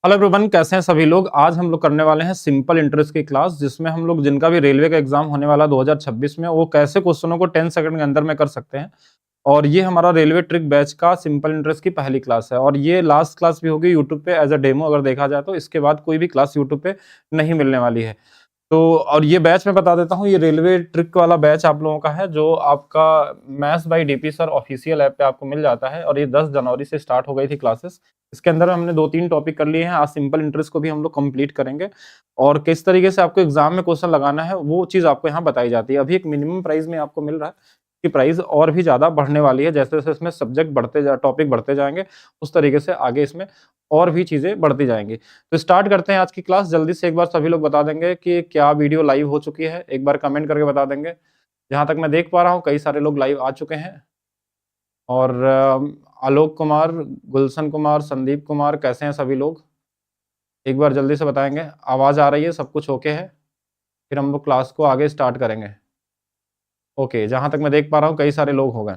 Hello everyone, कैसे हैं सभी लोग। आज हम लोग करने वाले हैं सिंपल इंटरेस्ट की क्लास, जिसमें हम लोग जिनका भी रेलवे का एग्जाम होने वाला 2026 में, वो कैसे क्वेश्चनों को 10 सेकंड के अंदर में कर सकते हैं। और ये हमारा रेलवे ट्रिक बैच का सिंपल इंटरेस्ट की पहली क्लास है और ये लास्ट क्लास भी होगी यूट्यूब पे एज अ डेमो। अगर देखा जाए तो इसके बाद कोई भी क्लास यूट्यूब पे नहीं मिलने वाली है। तो और ये बैच मैं बता देता हूँ, ये रेलवे ट्रिक वाला बैच आप लोगों का है, जो आपका maths by DP sir official app पे आपको मिल जाता है। और ये 10 जनवरी से स्टार्ट हो गई थी क्लासेस। इसके अंदर हमने 2-3 टॉपिक कर लिए हैं। आज सिंपल इंटरेस्ट को भी हम लोग कंप्लीट करेंगे और किस तरीके से आपको एग्जाम में क्वेश्चन लगाना है वो चीज आपको यहाँ बताई जाती है। अभी एक मिनिमम प्राइस में आपको मिल रहा है कि प्राइस और भी ज्यादा बढ़ने वाली है। जैसे जैसे इसमें सब्जेक्ट टॉपिक बढ़ते जाएंगे, उस तरीके से आगे इसमें और भी चीजें बढ़ती जाएंगी। तो स्टार्ट करते हैं आज की क्लास। जल्दी से एक बार सभी लोग बता देंगे कि क्या वीडियो लाइव हो चुकी है, एक बार कमेंट करके बता देंगे। जहां तक मैं देख पा रहा हूँ कई सारे लोग लाइव आ चुके हैं। और आलोक कुमार, गुलशन कुमार, संदीप कुमार, कैसे हैं सभी लोग, एक बार जल्दी से बताएंगे। आवाज आ रही है, सब कुछ ओके है, फिर हम लोग क्लास को आगे स्टार्ट करेंगे। ओके, जहां तक मैं देख पा रहा हूँ कई सारे लोग हो गए।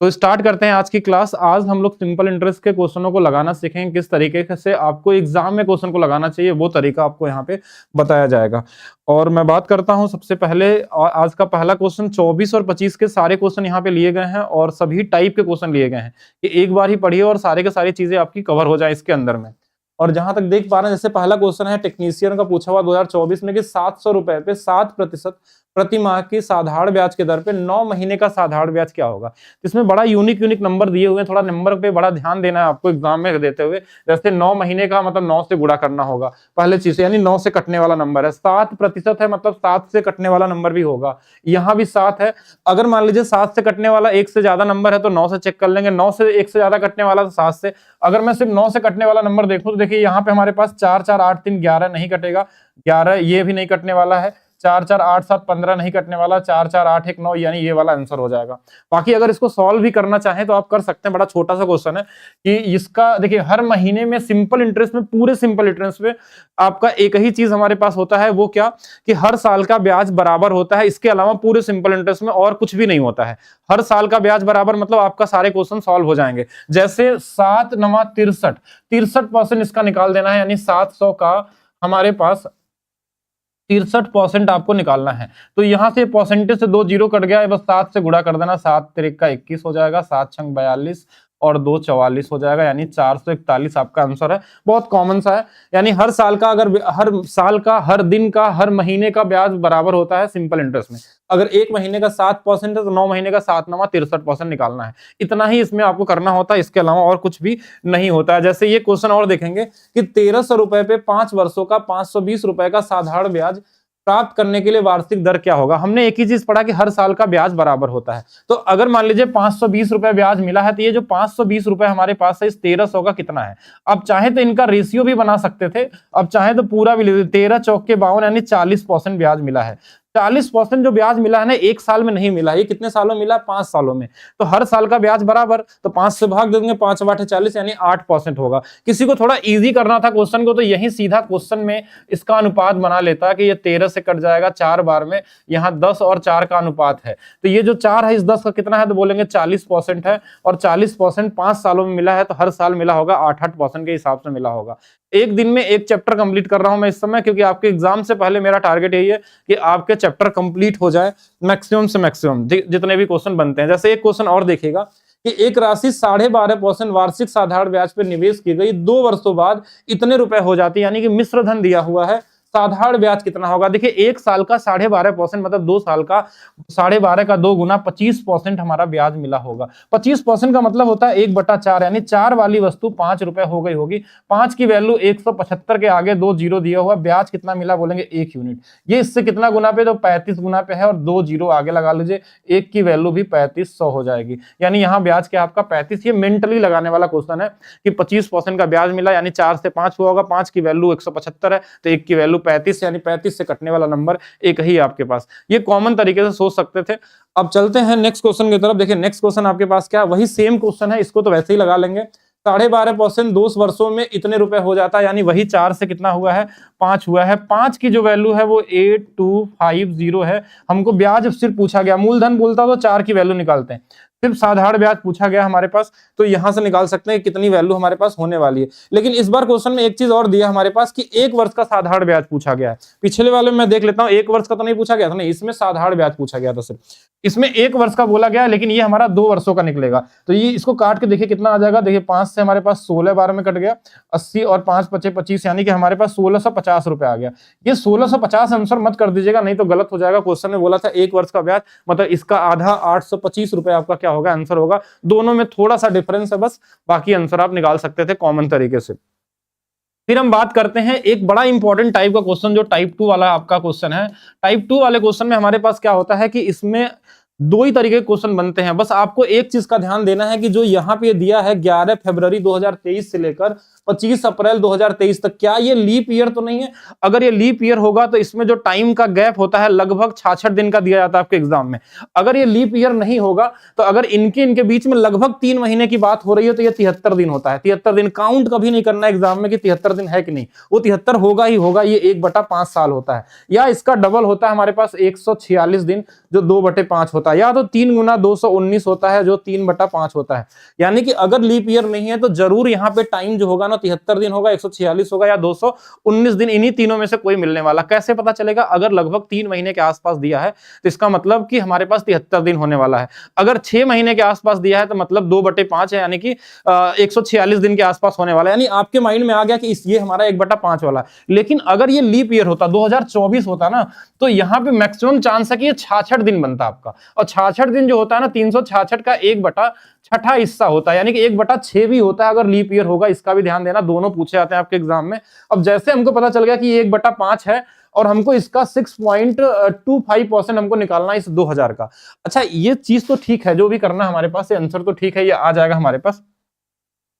तो स्टार्ट करते हैं आज की क्लास। आज हम लोग सिंपल इंटरेस्ट के क्वेश्चनों को लगाना सीखेंगे। किस तरीके से आपको एग्जाम में क्वेश्चन को लगाना चाहिए वो तरीका आपको यहाँ पे बताया जाएगा। और मैं बात करता हूँ सबसे पहले, आज का पहला क्वेश्चन 24 और 25 के सारे क्वेश्चन यहाँ पे लिए गए हैं और सभी टाइप के क्वेश्चन लिए गए हैं कि एक बार ही पढ़िए और सारे के सारी चीजें आपकी कवर हो जाए इसके अंदर में। और जहां तक देख पा रहे हैं, जैसे पहला क्वेश्चन है टेक्नीशियन का पूछा हुआ 2024 में कि 700 रुपए पे 7% प्रति माह की साधारण ब्याज के दर पे 9 महीने का साधारण ब्याज क्या होगा। इसमें बड़ा यूनिक नंबर दिए हुए हैं, थोड़ा नंबर पे बड़ा ध्यान देना है आपको एग्जाम में देते हुए। जैसे 9 महीने का मतलब 9 से गुणा करना होगा पहले चीज, यानी 9 से कटने वाला नंबर है। 7% है मतलब 7 से कटने वाला नंबर भी होगा। यहाँ भी 7 है। अगर मान लीजिए 7 से कटने वाला 1 से ज्यादा नंबर है तो 9 से चेक कर लेंगे, 9 से 1 से ज्यादा कटने वाला तो 7 से। अगर मैं सिर्फ 9 से कटने वाला नंबर देखूं तो देखिए यहाँ पे हमारे पास 4 4 8 3 11 नहीं कटेगा, 11 ये भी नहीं कटने वाला है, 4 4 8 7 15 नहीं कटने वाला, 4 4 8 1 9, यानी ये वाला आंसर हो जाएगा। बाकी अगर इसको सॉल्व भी करना चाहें तो आप कर सकते हैं। बड़ा छोटा सा क्वेश्चन है कि इसका देखिए हर महीने में सिंपल इंटरेस्ट में, पूरे सिंपल इंटरेस्ट में आपका एक ही चीज हमारे पास होता है, वो क्या कि हर साल का ब्याज बराबर होता है। इसके अलावा पूरे सिंपल इंटरेस्ट में और कुछ भी नहीं होता है। हर साल का ब्याज बराबर मतलब आपका सारे क्वेश्चन सॉल्व हो जाएंगे। जैसे 7 9 63, 63% इसका निकाल देना है, यानी 700 का हमारे पास 63% आपको निकालना है। तो यहां से परसेंटेज से 2 जीरो कट गया है, बस 7 से गुणा कर देना। 7 तिरिक का 21 हो जाएगा, 7 छंग 42 और 2 44 हो जाएगा, यानी 441 आपका आंसर है। बहुत कॉमन सा है, यानी हर साल का, अगर हर साल का, हर दिन का, हर महीने का ब्याज बराबर होता है सिंपल इंटरेस्ट में। अगर एक महीने का 7% है तो 9 महीने का 7 9 63% निकालना है। इतना ही इसमें आपको करना होता है, इसके अलावा और कुछ भी नहीं होता है। जैसे ये क्वेश्चन और देखेंगे कि 1300 रुपए पे 5 वर्षों का 520 रुपए का साधारण ब्याज प्राप्त करने के लिए वार्षिक दर क्या होगा। हमने एक ही चीज पढ़ा कि हर साल का ब्याज बराबर होता है। तो अगर मान लीजिए 520 रुपए ब्याज मिला है तो ये जो 520 रुपए हमारे पास है, इस 1300 का कितना है। अब चाहे तो इनका रेशियो भी बना सकते थे, अब चाहे तो पूरा भी ले, 13 चौक के 52, यानी 40% ब्याज मिला है। 40% जो ब्याज मिला है ना, एक साल में नहीं मिला, ये कितने सालों में मिला, 5 सालों में। तो हर साल का ब्याज बराबर, तो 5 से भाग देंगे, 5 8 40, यानी 8% होगा। किसी को थोड़ा इजी करना था क्वेश्चन को तो यही सीधा क्वेश्चन में इसका अनुपात बना लेता कि ये 13 से कट जाएगा 4 बार में, यहाँ 10 और 4 का अनुपात है। तो ये जो 4 है इस 10 का कितना है, तो बोलेंगे 40% है। और 40% 5 सालों में मिला है, तो हर साल मिला होगा 8-8% के हिसाब से मिला होगा। एक दिन में एक चैप्टर कंप्लीट कर रहा हूं मैं इस समय, क्योंकि आपके एग्जाम से पहले मेरा टारगेट यही है कि आपके चैप्टर कंप्लीट हो जाए मैक्सिमम से मैक्सिमम जितने भी क्वेश्चन बनते हैं। जैसे एक क्वेश्चन और देखिएगा कि एक राशि 12.5% वार्षिक साधारण ब्याज पर निवेश की गई 2 वर्षों बाद इतने रुपए हो जाती है, यानी कि मिश्र धन दिया हुआ है, साधारण ब्याज कितना होगा। देखिए एक साल का 12.5% मतलब 2 साल का 12.5 का 2 गुना 25% हमारा ब्याज मिला होगा। 25% का मतलब होता है 1/4, यानी 4 वाली वस्तु 5 रुपए हो गई होगी। 5 की वैल्यू 175 के आगे 2 जीरो दिया हुआ, ब्याज कितना मिला, बोलेंगे 1 यूनिट। ये इससे कितना गुना पे, तो 35 गुना पे है और 2 जीरो आगे लगा लीजिए, 1 की वैल्यू भी 3500 हो जाएगी, यानी यहाँ ब्याज क्या आपका 35। ये मेंटली लगाने वाला क्वेश्चन है कि 25% का ब्याज मिला, यानी 4 से 5 हुआ होगा, 5 की वैल्यू 175 है तो 1 की वैल्यू 35, यानी 35 से कटने वाला नंबर एक ही आपके पास। ये कॉमन तरीके से सोच सकते थे। अब चलते हैं नेक्स्ट क्वेश्चन की तरफ। देखिए नेक्स्ट क्वेश्चन आपके पास क्या है, वही सेम क्वेश्चन है, इसको तो वैसे ही लगा लेंगे। 12.5% 2 वर्षों में इतने रुपए हो जाता है, यानी वही 4 से कितना हुआ है, 5 हुआ है। 5 की जो वैल्यू है वो 8250 है। हमको ब्याज सिर्फ पूछा गया, मूलधन बोलता तो 4 की वैल्यू निकालते हैं। सिर्फ साधारण ब्याज पूछा गया हमारे पास, तो यहां से निकाल सकते हैं कितनी वैल्यू हमारे पास होने वाली है। लेकिन इस बार क्वेश्चन में एक चीज और दिया हमारे पास कि 1 वर्ष का साधारण ब्याज पूछा गया है। पिछले वाले में मैं देख लेता हूं 1 वर्ष का तो नहीं पूछा गया था, नहीं इसमें साधारण ब्याज पूछा गया था सिर्फ। इसमें 1 वर्ष का बोला गया, लेकिन ये हमारा 2 वर्षों का निकलेगा। तो ये इसको काट के देखिए कितना आ जाएगा। देखिए 5 से हमारे पास 16 12 में कट गया, 80 और 5 पचे 25, यानी कि हमारे पास 1650 रुपए आ गया। ये 1650 आंसर मत कर दीजिएगा, नहीं तो गलत हो जाएगा। क्वेश्चन में बोला था 1 वर्ष का ब्याज, मतलब इसका आधा 825 रुपए आपका क्या होगा, आंसर होगा। दोनों में थोड़ा सा डिफरेंस है बस, बाकी आंसर आप निकाल सकते थे कॉमन तरीके से। फिर हम बात करते हैं एक बड़ा इंपॉर्टेंट टाइप का क्वेश्चन, जो टाइप 2 वाला आपका क्वेश्चन है। टाइप 2 वाले क्वेश्चन में हमारे पास क्या होता है कि इसमें 2 ही तरीके के क्वेश्चन बनते हैं। बस आपको एक चीज का ध्यान देना है कि जो यहाँ पे दिया है 11 फरवरी 2023 से लेकर 25 अप्रैल 2023 तक, क्या ये लीप ईयर तो नहीं है? अगर ये लीप ईयर होगा तो इसमें जो टाइम का गैप होता है लगभग 66 दिन का दिया जाता है आपके एग्जाम में। अगर ये लीप ईयर नहीं होगा तो अगर इनके बीच में लगभग 3 महीने की बात हो रही है तो ये 73 दिन होता है। 73 दिन काउंट कभी नहीं करना एग्जाम में कि 73 दिन है कि नहीं, वो 73 होगा ही होगा। ये 1/5 साल होता है, या इसका डबल होता है हमारे पास 146 दिन, जो 2/5 होता है, या तो 3 गुना 219 होता है, जो 3/5 होता है। यानी कि अगर लीप ईयर नहीं है तो जरूर यहाँ पे टाइम जो होगा ना 73 दिन होगा, 146 होगा, या 219 दिन। इन्हीं तीनों में से कोई मिलने वाला। कैसे पता चलेगा? अगर लगभग 3 महीने के आसपास दिया है तो इसका मतलब कि हमारे पास 73 दिन होने वाला है। अगर 6 महीने के आसपास दिया है तो मतलब 2/5 है, यानी कि 146 दिन के आसपास होने वाला है। यानी आपके माइंड में आ गया कि ये हमारा 1/5 वाला है। लेकिन अगर ये लीप ईयर होता, 2024 होता ना, तो यहाँ पे मैक्सिमम चांस है कि ये 66 दिन बनता आपका। और 66 दिन जो होता है ना, 366 का 1/6 हिस्सा होता है, यानी कि 1/6 भी होता है अगर लीप ईयर होगा। इसका भी ध्यान देना, दोनों पूछे जाते हैं आपके एग्जाम में। अब जैसे हमको पता चल गया कि ये 1/5 है और हमको इसका 6.25% हमको निकालना है इस 2000 का। अच्छा, ये चीज तो ठीक है, जो भी करना है हमारे पास, ये आंसर तो ठीक है, ये आ जाएगा हमारे पास।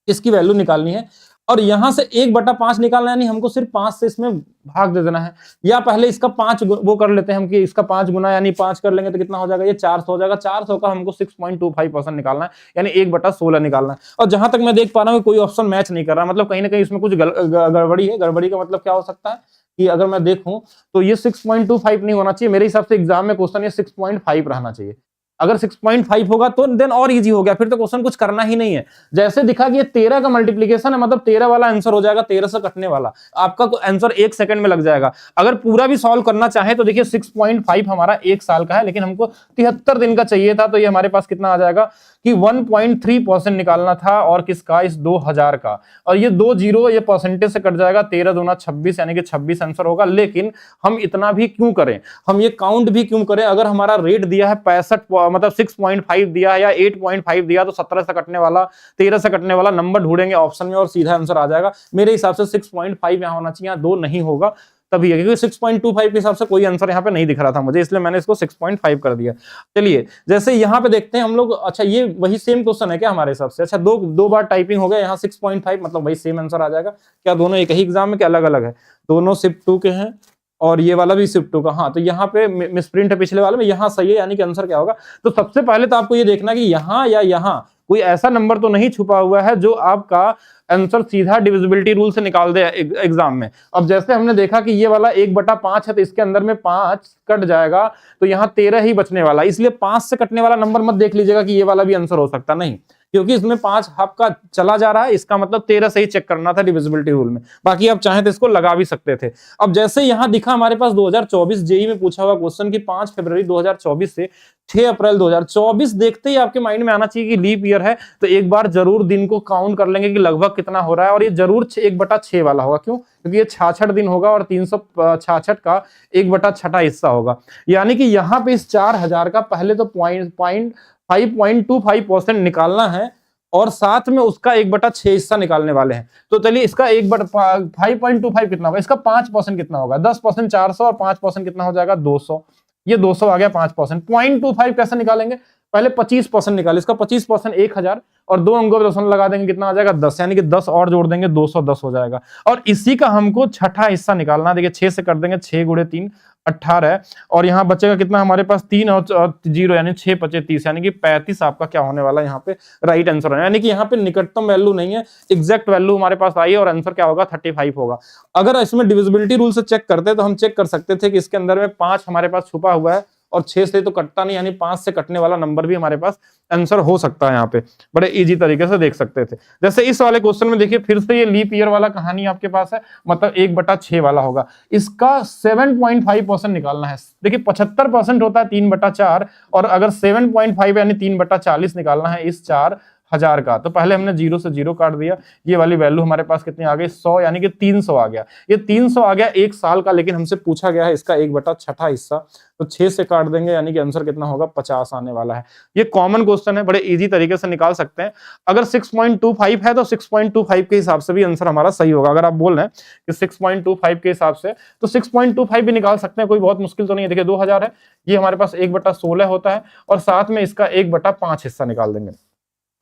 इसकी वैल्यू निकालनी है और यहां से 1/5 निकालना है, यानी हमको सिर्फ 5 से इसमें भाग दे देना है। या पहले इसका 5 वो कर लेते हैं हम कि इसका 5 गुना, यानी 5 कर लेंगे तो कितना हो जाएगा, ये 400 हो जाएगा। 400 का हमको 6.25% निकालना है, यानी 1/16 निकालना है। और जहां तक मैं देख पा रहा हूँ कोई ऑप्शन मैच नहीं कर रहा, मतलब कहीं ना कहीं इसमें कुछ गड़बड़ी है। गड़बड़ी का मतलब क्या हो सकता है कि अगर मैं देखूं तो ये 6.25 नहीं होना चाहिए। मेरे हिसाब से एग्जाम में क्वेश्चन ये 6.5 रहना चाहिए। अगर 6.5 होगा तो देन और इजी हो गया, फिर तो क्वेश्चन कुछ करना ही नहीं है। जैसे दिखा कि ये 13 का मल्टीप्लीकेशन है, मतलब 13 वाला आंसर हो जाएगा, 13 से कटने वाला आपका आंसर 1 सेकंड में लग जाएगा। अगर पूरा भी सॉल्व करना चाहे तो देखिए 6.5 हमारा 1 साल का है, लेकिन हमको 73 दिन का चाहिए था, तो ये हमारे पास कितना आ जाएगा कि 1.3% निकालना था, और किसका, इस 2000 का। और ये 2 जीरो ये परसेंटेज से कट जाएगा, 13 दूना 26, यानी कि 26 आंसर होगा। लेकिन हम इतना भी क्यों करें, हम ये काउंट भी क्यों करें? अगर हमारा रेट दिया है 65, मतलब 6.5 दिया है या 8.5 दिया, तो 17 से कटने वाला, 13 से कटने वाला नंबर ढूंढेंगे ऑप्शन में और सीधा आंसर आ जाएगा। मेरे हिसाब से 6.5 यहाँ होना चाहिए, यहाँ 2 नहीं होगा तभी है, क्योंकि 6.25 के हिसाब से कोई आंसर यहाँ पे नहीं दिख रहा था मुझे, इसलिए मैंने इसको 6.5 कर दिया। चलिए जैसे यहाँ पे देखते हैं हम लोग। अच्छा, ये वही सेम क्वेश्चन है क्या हमारे हिसाब से? अच्छा, दो बार टाइपिंग हो गया, यहाँ 6.5 मतलब वही सेम आंसर आ जाएगा। क्या दोनों एक ही एग्जाम में, क्या अलग अलग है? दोनों शिफ्ट 2 के हैं और ये वाला भी शिफ्ट 2 का। हाँ, तो यहाँ पे मिसप्रिंट है पिछले वाले में, यहाँ सही है, यानी कि आंसर क्या होगा। तो सबसे पहले तो आपको ये देखना कि यहाँ या यहाँ कोई ऐसा नंबर तो नहीं छुपा हुआ है जो आपका आंसर सीधा डिविजिबिलिटी रूल से निकाल दे एग्जाम में। अब जैसे हमने देखा कि ये वाला 1/5 है, तो इसके अंदर में 5 कट जाएगा, तो यहाँ 13 ही बचने वाला। इसलिए 5 से कटने वाला नंबर मत देख लीजिएगा कि ये वाला भी आंसर हो सकता, नहीं, क्योंकि इसमें 5 आपका चला जा रहा है, इसका मतलब 13 से ही चेक करना था डिविजिबिलिटी रूल में। बाकी आप चाहें तो इसको लगा भी सकते थे। अब जैसे यहां दिखा हमारे पास 2024 जेई में पूछा हुआ क्वेश्चन की 5 फरवरी 2024 से 6 अप्रैल 2024, देखते ही आपके माइंड में आना चाहिए कि लीप ईयर है, तो एक बार जरूर दिन को काउंट कर लेंगे कि लगभग कितना हो रहा है। और ये जरूर 1/6 वाला होगा, क्यों? क्योंकि ये 66 दिन होगा और 366 का 1/6 हिस्सा होगा। यानी कि यहाँ पे इस 4000 का पहले तो 5.25% निकालना है और साथ में उसका 1/6 हिस्सा निकालने वाले हैं। तो चलिए इसका 5.25 कितना होगा, इसका 5% कितना होगा, 10% 400 और 5% कितना हो जाएगा 200। ये 200 आ गया 5%। 0.25 कैसे निकालेंगे? पहले 25% निकाले, इसका 25% 1000 और 2 अंकों पर दशमलव लगा देंगे, कितना आ जाएगा 10, यानी कि 10 और जोड़ देंगे 210 हो जाएगा। और इसी का हमको छठा हिस्सा निकालना है। देखिए 6 से कर देंगे, 6 गुणे 3 18 और यहाँ बचेगा कितना हमारे पास 3 और 0, यानी 6 पचे 30, यानी कि 35 आपका क्या होने वाला है यहाँ पे राइट आंसर है। यानी कि यहाँ पे निकटतम वैल्यू नहीं है, एग्जैक्ट वैल्यू हमारे पास आई है और आंसर क्या होगा 35 होगा। अगर इसमें डिविजिबिलिटी रूल से चेक करते तो हम चेक कर सकते थे कि इसके अंदर में 5 हमारे पास छुपा हुआ है और 6 से तो कटता नहीं, यानी 5 से कटने वाला नंबर भी हमारे पास आंसर हो सकता है। यहाँ पे बड़े इजी तरीके से देख सकते थे। जैसे इस वाले क्वेश्चन में देखिए फिर से ये लीप ईयर वाला कहानी आपके पास है, मतलब 1/6 वाला होगा। इसका 7.5% निकालना है। देखिए 75% होता है 3/4, और अगर 7.5 यानी 3/40 निकालना है इस 4000 का, तो पहले हमने 0 से 0 काट दिया। ये वाली वैल्यू हमारे पास कितनी आ गई, 100, यानी कि 300 आ गया। ये 300 आ गया 1 साल का, लेकिन हमसे पूछा गया है इसका 1/6 हिस्सा, तो 6 से काट देंगे, यानी कि आंसर कितना होगा, 50 आने वाला है। ये कॉमन क्वेश्चन है, बड़े इजी तरीके से निकाल सकते हैं। अगर 6.25 है तो 6.25 के हिसाब से भी आंसर हमारा सही होगा। अगर आप बोल रहे हैं कि 6.25 के हिसाब से, तो 6.25 भी निकाल सकते हैं, कोई बहुत मुश्किल तो नहीं है। देखिए 2000 है, ये हमारे पास 1/16 होता है, और साथ में इसका 1/5 हिस्सा निकाल देंगे।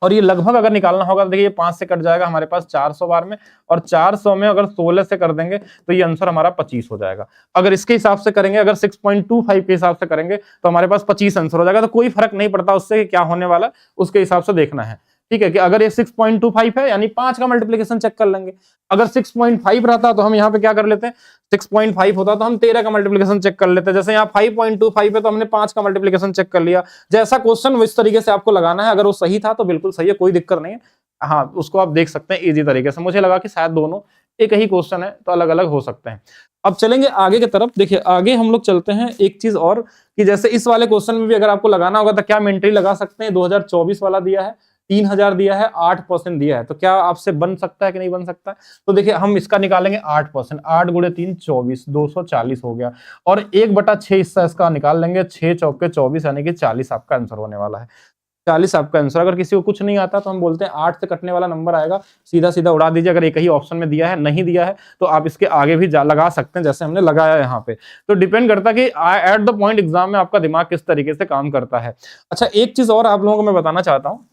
और ये लगभग अगर निकालना होगा तो देखिए ये 5 से कट जाएगा हमारे पास 400 बार में, और 400 में अगर 16 से कर देंगे तो ये आंसर हमारा 25 हो जाएगा। अगर इसके हिसाब से करेंगे, अगर 6.25 के हिसाब से करेंगे तो हमारे पास 25 आंसर हो जाएगा। तो कोई फर्क नहीं पड़ता उससे कि क्या होने वाला, उसके हिसाब से देखना है। ठीक है, कि अगर ये 6.25 है यानी 5 का मल्टीप्लिकेशन चेक कर लेंगे। अगर 6.5 रहता तो हम यहाँ पे क्या कर लेते हैं, 6.5 होता तो हम 13 का मल्टीप्लिकेशन चेक कर लेते हैं। जैसे यहाँ 5.25 है तो हमने 5 का मल्टीप्लिकेशन चेक कर लिया। जैसा क्वेश्चन इस तरीके से आपको लगाना है, अगर वो सही था तो बिल्कुल सही है, कोई दिक्कत नहीं है। हाँ, उसको आप देख सकते हैं इजी तरीके से। मुझे लगा कि शायद दोनों एक ही क्वेश्चन है तो अलग अलग हो सकते हैं। अब चलेंगे आगे की तरफ। देखिए आगे हम लोग चलते हैं एक चीज और, कि जैसे इस वाले क्वेश्चन में भी अगर आपको लगाना होगा तो क्या हम एंट्री लगा सकते हैं। 2024 वाला दिया है, 3000 दिया है, 8% दिया है, तो क्या आपसे बन सकता है कि नहीं बन सकता है। तो देखिए हम इसका निकालेंगे 8%, 8 गुणे 3 24, 240 हो गया, और 1/6 हिस्सा इसका निकाल लेंगे, 6 चौके 24 यानी कि 40 आपका आंसर होने वाला है। 40 आपका आंसर। अगर किसी को कुछ नहीं आता तो हम बोलते हैं 8 से कटने वाला नंबर आएगा, सीधा सीधा उड़ा दीजिए। अगर एक ही ऑप्शन में दिया है, नहीं दिया है तो आप इसके आगे भी लगा सकते हैं, जैसे हमने लगाया है यहाँ पे। तो डिपेंड करता है कि एट द पॉइंट एग्जाम में आपका दिमाग किस तरीके से काम करता है। अच्छा, एक चीज और आप लोगों को मैं बताना चाहता हूँ,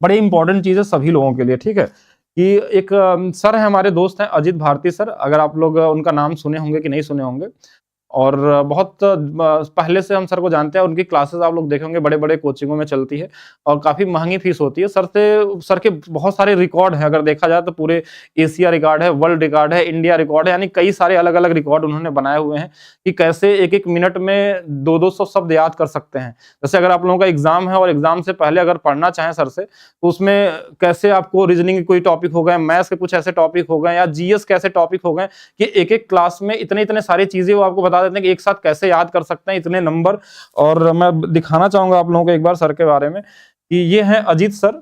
बड़ी इंपॉर्टेंट चीज है सभी लोगों के लिए, ठीक है। कि एक सर है, हमारे दोस्त हैं अजित भारती सर, अगर आप लोग उनका नाम सुने होंगे कि नहीं सुने होंगे, और बहुत पहले से हम सर को जानते हैं। उनकी क्लासेस आप लोग देखेंगे बड़े बड़े कोचिंगों में चलती है, और काफी महंगी फीस होती है। सर के बहुत सारे रिकॉर्ड हैं, अगर देखा जाए तो पूरे एशिया रिकॉर्ड है, वर्ल्ड रिकॉर्ड है, इंडिया रिकॉर्ड है, यानी कई सारे अलग अलग रिकॉर्ड उन्होंने बनाए हुए हैं कि कैसे एक एक मिनट में 200 शब्द याद कर सकते हैं। जैसे अगर आप लोगों का एग्जाम है और एग्जाम से पहले अगर पढ़ना चाहें सर से, तो उसमें कैसे आपको रीजनिंग के कोई टॉपिक हो गए, मैथ्स के कुछ ऐसे टॉपिक हो गए, या जीएस कैसे टॉपिक हो गए, कि एक एक क्लास में इतने इतने सारी चीजें वो आपको बता देते हैं कि एक साथ कैसे याद कर सकते हैं इतने नंबर। और मैं दिखाना चाहूंगा आप लोगों को एक बार सर के बारे में, कि ये हैं अजीत सर।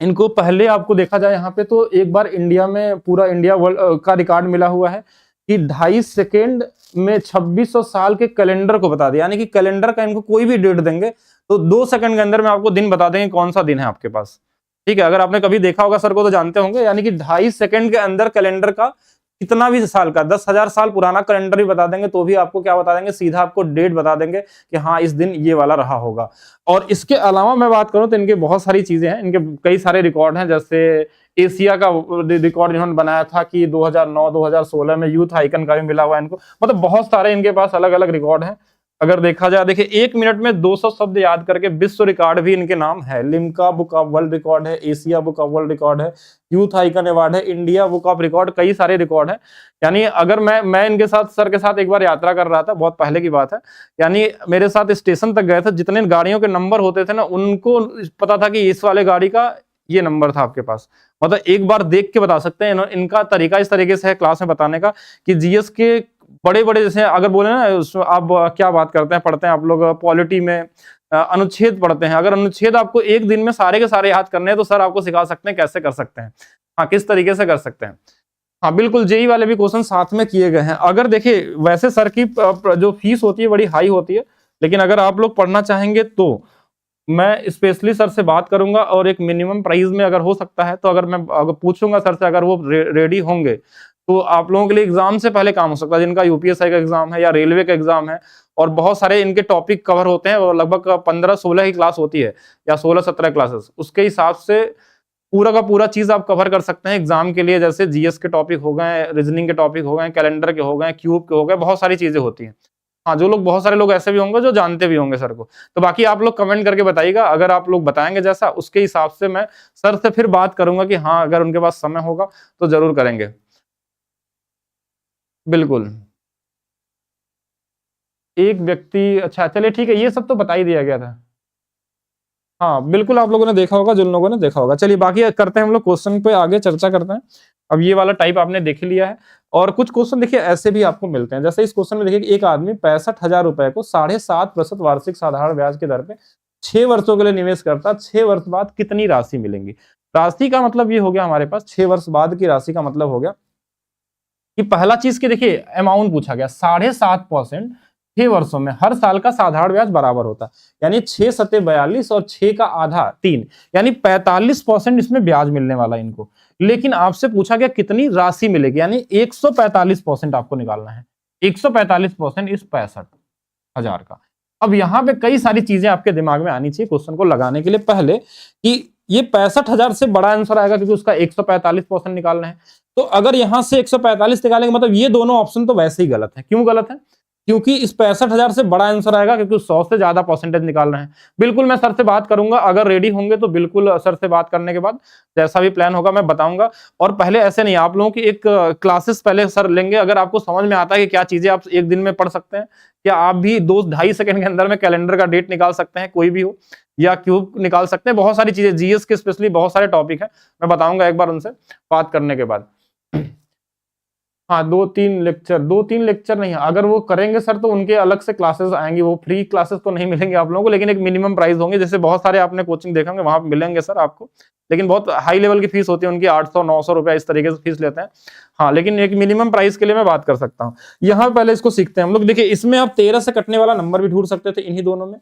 इनको पहले आपको देखा जाए यहाँ पे तो एक बार इंडिया में, पूरा इंडिया वर्ल्ड का रिकॉर्ड मिला हुआ है कि 2.5 सेकेंड में 2600 साल के कैलेंडर को बता दिया। यानी कि कैलेंडर का इनको कोई भी डेट देंगे तो 2 सेकंड के अंदर में आपको दिन बता देंगे कौन सा दिन है आपके पास। ठीक है, अगर आपने कभी देखा होगा सर को तो जानते होंगे। यानी कि 2.5 सेकंड के अंदर कैलेंडर का कितना भी साल का, 10,000 साल पुराना कैलेंडर भी बता देंगे तो भी आपको क्या बता देंगे, सीधा आपको डेट बता देंगे कि हाँ इस दिन ये वाला रहा होगा। और इसके अलावा मैं बात करूं तो इनके बहुत सारी चीजें हैं, इनके कई सारे रिकॉर्ड हैं। जैसे एशिया का रिकॉर्ड इन्होंने बनाया था कि 2009-2016 में यूथ आइकन का भी मिला हुआ है इनको। मतलब बहुत सारे इनके पास अलग अलग रिकॉर्ड हैं। अगर देखा जाए, देखिए 1 मिनट में 200 शब्द याद करके विश्व रिकॉर्ड भी इनके नाम है। Limca book of world record है, Asia book of world record है, यूथ आइकन अवार्ड है, इंडिया बुक ऑफ रिकॉर्ड, कई सारे रिकॉर्ड हैं। यानी अगर मैं इनके साथ, सर के साथ एक बार यात्रा कर रहा था, बहुत पहले की बात है, यानी मेरे साथ स्टेशन तक गए थे, जितने गाड़ियों के नंबर होते थे ना, उनको पता था कि इस वाले गाड़ी का ये नंबर था आपके पास। मतलब एक बार देख के बता सकते हैं। इनका तरीका इस तरीके से है क्लास में बताने का कि जीएस के बड़े बड़े, जैसे अगर बोले ना, आप क्या बात करते हैं, पढ़ते हैं आप लोग पॉलिटी में अनुच्छेद पढ़ते हैं, अगर अनुच्छेद आपको एक दिन में सारे के सारे याद करने हैं तो सर आपको सिखा सकते हैं कैसे कर सकते हैं, हाँ किस तरीके से कर सकते हैं। हाँ बिल्कुल, जेई वाले भी क्वेश्चन साथ में किए गए हैं। अगर देखिए वैसे सर की जो फीस होती है बड़ी हाई होती है, लेकिन अगर आप लोग पढ़ना चाहेंगे तो मैं स्पेशली सर से बात करूंगा, और एक मिनिमम प्राइस में अगर हो सकता है तो अगर पूछूंगा सर से, अगर वो रेडी होंगे तो आप लोगों के लिए एग्जाम से पहले काम हो सकता है। जिनका यूपीएससी का एग्जाम है या रेलवे का एग्जाम है, और बहुत सारे इनके टॉपिक कवर होते हैं, और लगभग 15-16 की क्लास होती है, या 16-17 क्लासेस, उसके हिसाब से पूरा का पूरा चीज आप कवर कर सकते हैं एग्जाम के लिए। जैसे जीएस के टॉपिक हो गए, रीजनिंग के टॉपिक हो गए, कैलेंडर के हो गए, क्यूब के हो गए, बहुत सारी चीजें होती हैं। हाँ, जो लोग, बहुत सारे लोग ऐसे भी होंगे जो जानते भी होंगे सर को। तो बाकी आप लोग कमेंट करके बताइएगा, अगर आप लोग बताएंगे जैसा, उसके हिसाब से मैं सर से फिर बात करूंगा कि हाँ अगर उनके पास समय होगा तो जरूर करेंगे। बिल्कुल। एक व्यक्ति, अच्छा चलिए ठीक है, ये सब तो बता ही दिया गया था। हाँ, बिल्कुल आप लोगों ने देखा होगा, जिन लोगों ने देखा होगा। चलिए बाकी करते हैं हम लोग क्वेश्चन पे आगे चर्चा करते हैं। अब ये वाला टाइप आपने देख ही लिया है और कुछ क्वेश्चन देखिए ऐसे भी आपको मिलते हैं। जैसे इस क्वेश्चन में देखिए कि एक आदमी 65,000 रुपए को 7.5% वार्षिक साधारण ब्याज की दर पे 6 वर्षों के लिए निवेश करता है। 6 वर्ष बाद कितनी राशि मिलेंगी? राशि का मतलब ये हो गया हमारे पास 6 वर्ष बाद की राशि का मतलब हो गया कि पहला चीज के देखिए अमाउंट पूछा गया 7.5%। 6 वर्षों में हर साल का साधारण ब्याज बराबर होता है, यानी 6 सत्ते 42 और 6 का आधा 3, यानी 45% इसमें ब्याज मिलने वाला है इनको। लेकिन आपसे पूछा गया कितनी राशि मिलेगी, यानी 145% आपको निकालना है। 145% इस 65,000 का। अब यहाँ पे कई सारी चीजें आपके दिमाग में आनी चाहिए क्वेश्चन को लगाने के लिए। पहले कि ये 65,000 से बड़ा आंसर आएगा क्योंकि उसका 145% निकालना है। तो अगर यहां से 145 निकालेंगे मतलब ये दोनों ऑप्शन तो वैसे ही गलत है। क्यों गलत है? क्योंकि इस 65,000 से बड़ा आंसर आएगा क्योंकि 100 से ज्यादा परसेंटेज निकालना है। बिल्कुल मैं सर से बात करूंगा, अगर रेडी होंगे तो बिल्कुल सर से बात करने के बाद जैसा भी प्लान होगा मैं बताऊंगा। और पहले ऐसे नहीं, आप लोगों की एक क्लासेस पहले सर लेंगे। अगर आपको समझ में आता है कि क्या चीजें आप एक दिन में पढ़ सकते हैं, क्या आप भी 2-2.5 सेकंड के अंदर में कैलेंडर का डेट निकाल सकते हैं, कोई भी हो, या क्यूब निकाल सकते हैं। बहुत सारी चीजें जीएस के स्पेशली बहुत सारे टॉपिक है, मैं बताऊंगा एक बार उनसे बात करने के बाद। हाँ, 2-3 लेक्चर नहीं है। अगर वो करेंगे सर तो उनके अलग से क्लासेस आएंगी, वो फ्री क्लासेस तो नहीं मिलेंगे आप लोगों को, लेकिन एक मिनिमम प्राइस होंगे। जैसे बहुत सारे आपने कोचिंग देखे होंगे वहां पे मिलेंगे सर आपको, लेकिन बहुत हाई लेवल की फीस होती है उनकी, 800-900 रुपया इस तरीके से फीस लेते हैं। हाँ, लेकिन एक मिनिमम प्राइस के लिए मैं बात कर सकता हूँ। यहाँ पहले इसको सीखते हैं हम लोग। देखिए इसमें आप 13 से कटने वाला नंबर भी ढूंढ सकते थे इन्हीं दोनों में।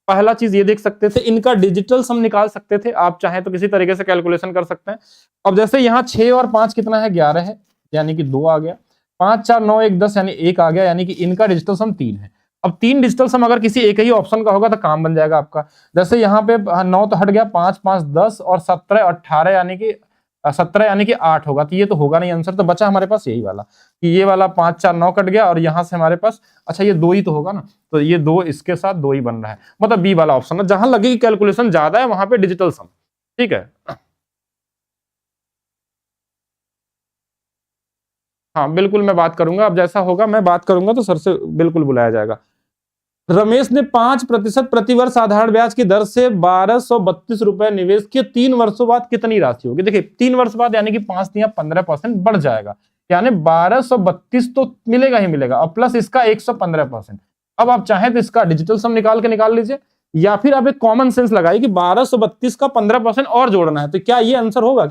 पहला चीज ये देख सकते थे, इनका डिजिटल सम निकाल सकते थे। आप चाहें तो किसी तरीके से कैलकुलेशन कर सकते हैं। अब जैसे यहाँ 6 और 5 कितना है, 11 है, यानी कि 2 आ गया। 5, 4, 9, 1, 10 यानी 1 आ गया, यानी कि इनका डिजिटल सम 3 है। अब 3 डिजिटल सम अगर किसी एक ही ऑप्शन का होगा तो काम बन जाएगा आपका। जैसे यहाँ पे 9 तो हट गया, 5, 5, 10 और 17, 18 यानी कि 17 यानी कि 8 होगा, तो ये तो होगा नहीं आंसर। तो बचा हमारे पास यही वाला कि ये वाला 5, 4, 9 कट गया और यहां से हमारे पास, अच्छा ये 2 ही तो होगा ना, तो ये 2 इसके साथ 2 ही बन रहा है, मतलब बी वाला ऑप्शन है। जहां लगेगी कैलकुलेशन ज्यादा है वहां पे डिजिटल सम, ठीक है। हाँ बिल्कुल मैं बात करूंगा, अब जैसा होगा मैं बात करूंगा तो सर से बिल्कुल बुलाया जाएगा। रमेश ने 5% प्रतिवर्ष साधारण ब्याज की दर से 1232 रुपए निवेश किए। 3 वर्षों बाद कितनी राशि होगी? देखिए 3 वर्ष बाद यानी कि 5 या 15% बढ़ जाएगा, यानी 1232 तो मिलेगा ही मिलेगा, और प्लस इसका 115%। अब आप चाहें तो इसका डिजिटल सम निकाल के निकाल लीजिए, या फिर आप एक कॉमन सेंस लगाइए कि 1232 का 15% और जोड़ना है। तो क्या ये आंसर होगा?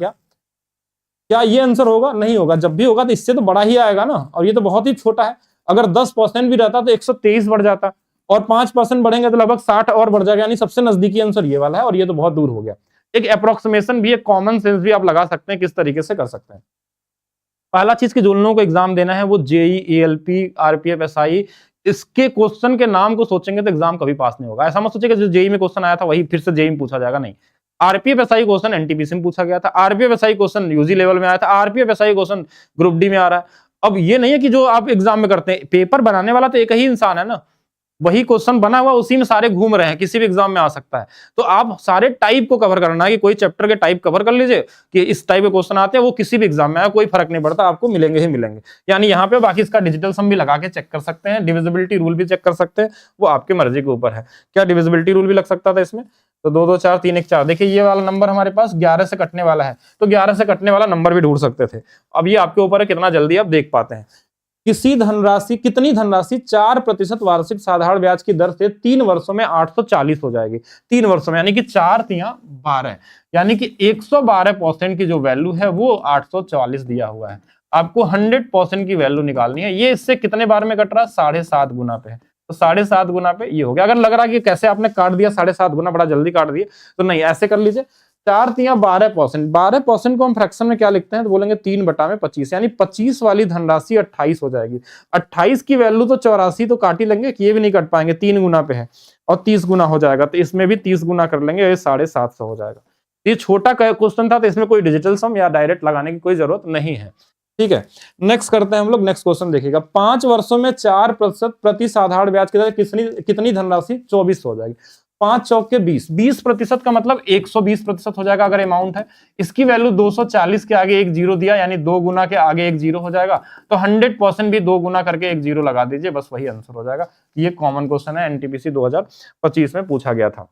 क्या ये आंसर होगा? नहीं होगा। जब भी होगा तो इससे तो बड़ा ही आएगा ना, और ये तो बहुत ही छोटा है। अगर 10% भी रहता तो 123 बढ़ जाता, और 5% बढ़ेंगे तो लगभग 60 और बढ़ जाएगा, यानी सबसे नजदीकी आंसर ये वाला है, और ये तो बहुत दूर हो गया। एक अप्रोक्सीमेशन भी, एक कॉमन सेंस भी आप लगा सकते हैं, किस तरीके से कर सकते हैं। पहला चीज की जो लोगों को एग्जाम देना है वो जेई, एएलपी, आरपीएफ, एसआई, इसके क्वेश्चन के नाम को सोचेंगे तो एग्जाम कभी पास नहीं होगा। ऐसा मत सोचिए कि जो जेई में क्वेश्चन आया था वही फिर से जेई में पूछा जाएगा, नहीं। आरपीएफ एसआई क्वेश्चन एनटीपीसी में पूछा गया था, RPF SI question UG level में आया था, RPF SI question group D में आ रहा है। अब ये नहीं है कि जो आप एग्जाम में करते हैं, पेपर बनाने वाला तो एक ही इंसान है ना, वही क्वेश्चन बना हुआ उसी में सारे घूम रहे हैं, किसी भी एग्जाम में आ सकता है। तो आप सारे टाइप को कवर करना है कि कोई चैप्टर के टाइप कवर कर लीजिए कि इस टाइप के क्वेश्चन आते हैं, वो किसी भी एग्जाम में आए कोई फर्क नहीं पड़ता, आपको मिलेंगे ही मिलेंगे। यानी यहाँ पे बाकी इसका डिजिटल सम भी लगा के चेक कर सकते हैं, डिविजिबिलिटी रूल भी चेक कर सकते हैं, वो आपकी मर्जी के ऊपर है। क्या डिविजिबिलिटी रूल भी लग सकता था इसमें? तो 2, 2, 4, 3, 1, 4। देखिए ये वाला नंबर हमारे पास 11 से कटने वाला है, तो 11 से कटने वाला नंबर भी ढूंढ सकते थे। अब ये आपके ऊपर है कितना जल्दी आप देख पाते हैं। कितनी धनराशि 4% वार्षिक साधारण ब्याज की दर से 3 वर्षों में 840 हो जाएगी? 3 वर्षों में, यानी कि 4 तिया 12, यानी कि 112% की जो वैल्यू है वो 840 दिया हुआ है। आपको 100% की वैल्यू निकालनी है। ये इससे कितने बार में कट रहा है? 7.5 गुना पे है, तो 7.5 गुना पे ये हो गया। अगर लग रहा है कि कैसे आपने काट दिया 7.5 गुना, बड़ा जल्दी काट दिए, तो नहीं, ऐसे कर लीजिए। 4 तिया 12%, 12% को हम फ्रैक्शन में क्या लिखते हैं तो बोलेंगे 3/25, यानी 25 वाली धनराशि 28 हो जाएगी। 28 की वैल्यू तो 84 तो काट ही लेंगे, ये भी नहीं कट पाएंगे, 3 गुना पे है, और 30 गुना हो जाएगा, तो इसमें भी 30 गुना कर लेंगे, ये 750 हो जाएगा। ये छोटा क्वेश्चन था, तो इसमें कोई डिजिटल सम या डायरेक्ट लगाने की कोई जरूरत नहीं है, ठीक है। नेक्स्ट करते हैं हम लोग, नेक्स्ट क्वेश्चन देखिएगा। 5 वर्षों में 4% प्रति साधारण ब्याज की दर कितनी धनराशि? 24 हो जाएगी। 5 चौक के 20, 20% का मतलब 120% हो जाएगा अगर अमाउंट है। इसकी वैल्यू 240 के आगे एक जीरो दिया, यानी 2 गुना के आगे एक जीरो हो जाएगा, तो 100% भी 2 गुना करके एक जीरो लगा दीजिए, बस वही आंसर हो जाएगा। ये कॉमन क्वेश्चन है, एनटीपीसी 2025 में पूछा गया था।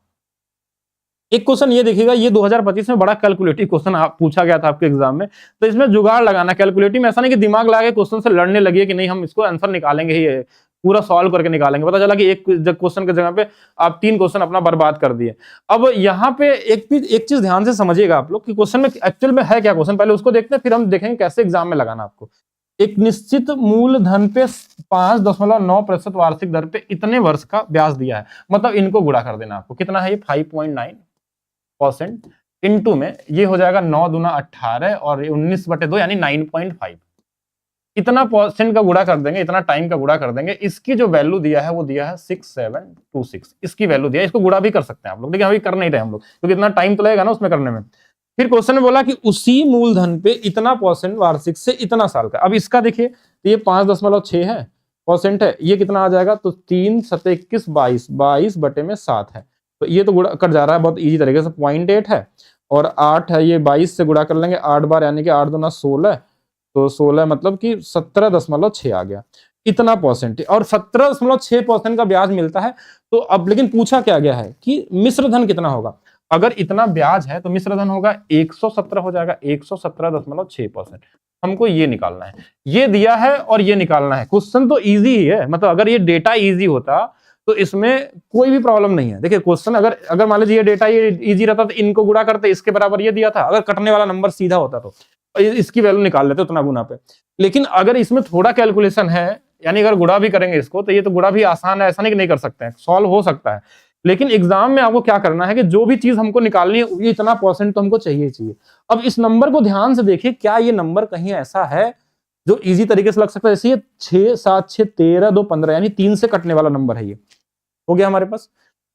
एक क्वेश्चन ये देखिएगा, ये 2025 में बड़ा कैलकुलेटिव क्वेश्चन पूछा गया था आपके एग्जाम में, तो इसमें जुगाड़ लगाना। कैलकुलेटिव में ऐसा नहीं कि दिमाग लगा के क्वेश्चन से लड़ने लगिए कि नहीं हम इसको आंसर निकालेंगे ही, पूरा सॉल्व करके निकालेंगे। पता चला कि एक क्वेश्चन की जगह पे आप 3 क्वेश्चन अपना बर्बाद कर दिए। अब यहाँ पे एक चीज ध्यान से समझिएगा आप लोग कि क्वेश्चन में एक्चुअल में है क्या क्वेश्चन, पहले उसको देखते हैं, फिर हम देखेंगे कैसे एग्जाम में लगाना आपको। एक निश्चित मूलधन पे 5.9% वार्षिक दर पे इतने वर्ष का ब्याज दिया है, मतलब इनको गुणा कर देना आपको। कितना है ये? 5.9% इंटू में ये हो जाएगा 9 दूना 18 और 19/2 यानी 9.5। इतना परसेंट का गुणा कर देंगे, इतना टाइम का गुणा कर देंगे। इसकी जो वैल्यू दिया है वो दिया है 6726, इसकी वैल्यू दिया है। इसको गुणा भी कर सकते हैं आप लोग, देखिए अभी कर नहीं रहे हम लोग क्योंकि इतना टाइम तो लगेगा ना उसमें करने में। फिर क्वेश्चन में बोला कि उसी मूलधन पे इतना परसेंट वार्षिक से इतना साल का। अब इसका देखिए तो ये 5.6 है परसेंट है, ये कितना आ जाएगा? तो 3 7 21 22, 22/7 है। तो ये तो गुणा कर जा रहा है बहुत इजी तरीके से। 0.8 है और 8 है, ये 22 से गुणा कर लेंगे 8 बार, यानी कि 8 दूना 16, तो 16 मतलब कि 17.6 आ गया। इतना परसेंट और 17.6% का ब्याज मिलता है। तो अब लेकिन पूछा क्या गया है कि मिश्र धन कितना होगा। अगर इतना ब्याज है तो मिश्र धन होगा 117 हो जाएगा, 117.6%। हमको ये निकालना है, ये दिया है और ये निकालना है। क्वेश्चन तो इजी ही है, मतलब अगर ये डेटा इजी होता तो इसमें कोई भी प्रॉब्लम नहीं है। देखिए क्वेश्चन अगर मान लीजिए ये डेटा ये इजी रहता तो इनको गुणा करते, इसके बराबर ये दिया था, अगर कटने वाला नंबर सीधा होता तो इसकी वैल्यू निकाल लेते उतना गुना पे। लेकिन अगर इसमें थोड़ा कैलकुलेशन है, यानी अगर गुणा भी करेंगे इसको, तो ये तो गुणा भी आसान है, ऐसा नहीं कि नहीं कर सकते हैं, सॉल्व हो सकता है। लेकिन एग्जाम में आपको क्या करना है कि जो भी चीज हमको निकालनी है ये इतना परसेंट तो हमको चाहिए। अब इस नंबर को ध्यान से देखिए, क्या ये नंबर कहीं ऐसा है जो इजी तरीके से लग सकता है? जैसे ये 6 7 6 13 2 15, यानी 3 से कटने वाला नंबर है। ये हो गया हमारे पास।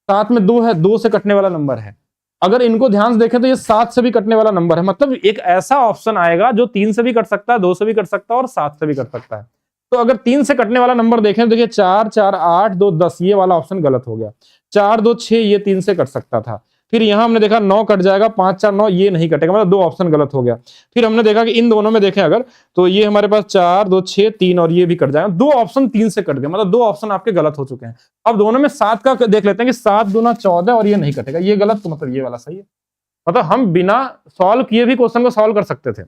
7 में 2 है, 2 से कटने वाला नंबर है। अगर इनको ध्यान से देखें तो ये 7 से भी कटने वाला नंबर है। मतलब एक ऐसा ऑप्शन आएगा जो 3 से भी कट सकता है, 2 से भी कट सकता है और 7 से भी कट सकता है। तो अगर 3 से कटने वाला नंबर देखें तो देखिए 4 4 8 2 10, ये वाला ऑप्शन गलत हो गया। 4 2 6, ये 3 से कट सकता था। फिर यहां हमने देखा 9 कट जाएगा, 5 4 9, ये नहीं कटेगा, मतलब 2 ऑप्शन गलत हो गया। फिर हमने देखा कि इन दोनों में देखें अगर, तो ये हमारे पास 4 2 6 3 और ये भी कट जाएगा। 2 ऑप्शन 3 से कट गए, मतलब 2 ऑप्शन आपके गलत हो चुके हैं। अब दोनों में 7 का देख लेते हैं कि 7 दूना 14 और ये नहीं कटेगा, ये गलत, तो मतलब ये वाला सही है। मतलब हम बिना सॉल्व किए भी क्वेश्चन को सॉल्व कर सकते थे।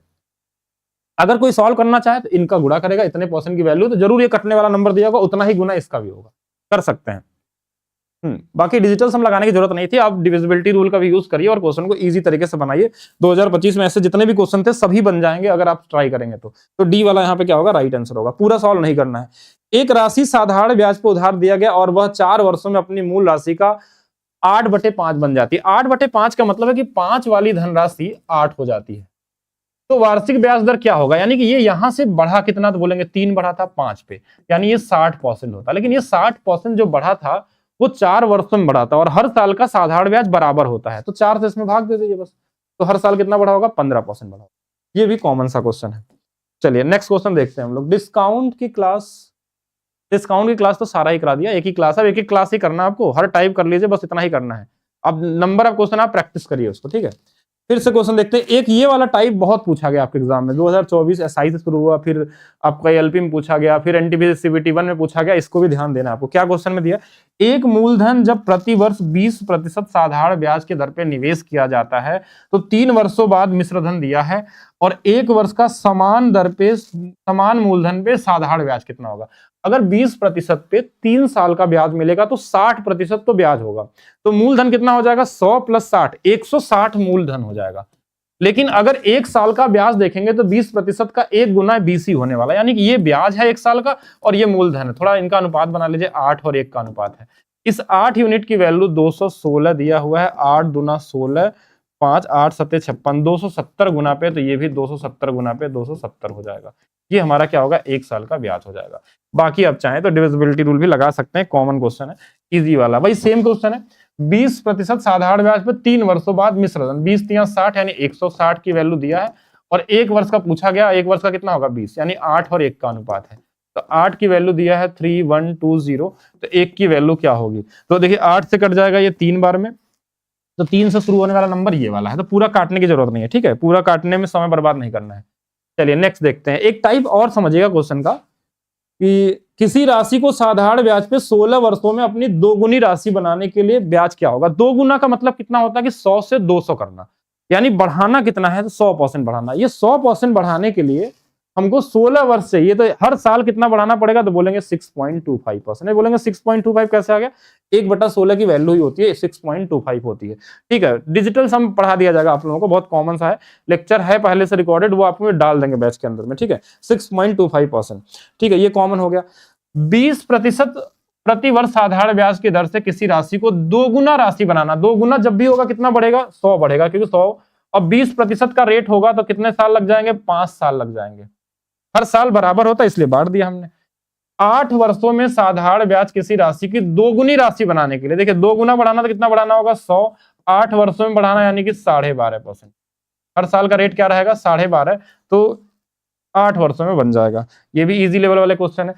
अगर कोई सॉल्व करना चाहे तो इनका गुणा करेगा, इतने परसेंट की वैल्यू, तो जरूर ये कटने वाला नंबर दिया होगा, उतना ही गुना इसका भी होगा, कर सकते हैं। बाकी डिजिटल्स हम लगाने की जरूरत नहीं थी। आप डिविजिबिलिटी रूल का भी यूज करिए और क्वेश्चन को इजी तरीके से बनाइए। 2025 में ऐसे जितने भी क्वेश्चन थे सभी बन जाएंगे अगर आप ट्राई करेंगे तो डी वाला यहाँ पे क्या होगा? राइट आंसर होगा। पूरा सॉल्व नहीं करना है। एक राशि साधारण ब्याज पर उधार दिया गया और वह 4 वर्षों में अपनी मूल राशि का 8/5 बन जाती है। 8/5 का मतलब है कि 5 वाली धनराशि 8 हो जाती है। तो वार्षिक ब्याज दर क्या होगा? यानी कि ये यहां से बढ़ा कितना, तो बोलेंगे 3 बढ़ा था 5 पे, यानी ये 60% होता। लेकिन ये 60% जो बढ़ा था वो 4 वर्षों में बढ़ा था और हर साल का साधारण ब्याज बराबर होता है, तो 4 से इसमें भाग दे दीजिए बस। तो हर साल कितना बढ़ा होगा? 15% बढ़ा। ये भी कॉमन सा क्वेश्चन है। चलिए नेक्स्ट क्वेश्चन देखते हैं हम लोग। डिस्काउंट की क्लास तो सारा ही करा दिया, एक ही क्लास है, एक ही क्लास ही करना आपको, हर टाइप कर लीजिए, बस इतना ही करना है। अब नंबर ऑफ क्वेश्चन आप प्रैक्टिस करिए उसको, ठीक है। फिर से क्वेश्चन देखते हैं। एक ये वाला टाइप बहुत पूछा गया आपके एग्जाम में, 2024 एसआई से शुरू हुआ, फिर आपका एलपी में पूछा गया, फिर एनटीपीसी सीबीटी 1 में पूछा गया। इसको भी ध्यान देना आपको। क्या क्वेश्चन में दिया? एक मूलधन जब प्रति वर्ष 20% साधारण ब्याज के दर पे निवेश किया जाता है तो 3 वर्षों बाद मिश्रधन दिया है और 1 वर्ष का समान दर पे समान मूलधन पे साधारण ब्याज कितना होगा। अगर 20% पे 3 साल का ब्याज मिलेगा तो 60% तो ब्याज होगा, तो मूलधन कितना हो जाएगा? 100 + 60, 160 मूलधन हो जाएगा। लेकिन अगर 1 साल का ब्याज देखेंगे तो 20% का 1 गुना 20 ही होने वाला, यानी कि ये ब्याज है 1 साल का और ये मूलधन है। थोड़ा इनका अनुपात बना लीजिए, 8 और 1 का अनुपात है। इस 8 यूनिट की वैल्यू 216 दिया हुआ है। 8 दूना 16, 5 8 7 56, 270 गुना पे, तो ये भी 270 गुना पे 270 हो जाएगा। ये हमारा क्या होगा? 1 साल का ब्याज हो जाएगा। बाकी आप चाहें तो डिविजिबिलिटी रूल भी लगा सकते हैं, कॉमन क्वेश्चन है, इजी वाला। भाई सेम क्वेश्चन है। 20% साधारण ब्याज पर 3 वर्षों बाद मिश्रधन, 20 3 60 यानी 160 की वैल्यू दिया है और 1 वर्ष का पूछा गया। 1 वर्ष का कितना होगा? 20, यानी 8 और 1 का अनुपात है। तो 8 की वैल्यू दिया है 3120, तो 1 की वैल्यू क्या होगी? तो देखिए 8 से कट जाएगा ये 3 बार में, तो 3 से शुरू होने वाला नंबर ये वाला है, तो पूरा काटने की जरूरत नहीं है, ठीक है, पूरा काटने में समय बर्बाद नहीं करना है। चलिए नेक्स्ट देखते हैं, एक टाइप और समझिएगा क्वेश्चन का कि किसी राशि को साधारण ब्याज पे 16 वर्षों में अपनी दोगुनी राशि बनाने के लिए ब्याज क्या होगा? दो गुना का मतलब कितना होता है कि 100 से 200 करना, यानी बढ़ाना कितना है तो 100% बढ़ाना। ये 100% बढ़ाने के लिए हमको 16 वर्ष चाहिए, तो हर साल कितना बढ़ाना पड़ेगा? तो बोलेंगे 6.25%। बोलेंगे 6.25 कैसे आ गया? 1/16 की वैल्यू ही होती है 6.25 होती है, ठीक है। डिजिटल सम पढ़ा दिया जाएगा आप लोगों को, बहुत कॉमन सा है, लेक्चर है पहले से रिकॉर्डेड, वो आपको डाल देंगे बैच के अंदर में, ठीक है। 6.25%, ठीक है, ये कॉमन हो गया। 20% प्रति वर्ष साधारण ब्याज की दर से किसी राशि को दोगुना राशि बनाना। दोगुना जब भी होगा कितना बढ़ेगा? 100 बढ़ेगा, क्योंकि 100 और 20% का रेट होगा तो कितने साल लग जाएंगे? 5 साल लग जाएंगे। हर साल बराबर होता है इसलिए बांट दिया हमने। 8 वर्षों में साधारण ब्याज किसी राशि की दोगुनी राशि बनाने के लिए, देखिए दो गुना बढ़ाना तो कितना बढ़ाना होगा? 100, 8 वर्षों में बढ़ाना यानी कि 12.5%। हर साल का रेट क्या रहेगा? 12.5, तो 8 वर्षों में बन जाएगा। ये भी इजी लेवल वाले क्वेश्चन है।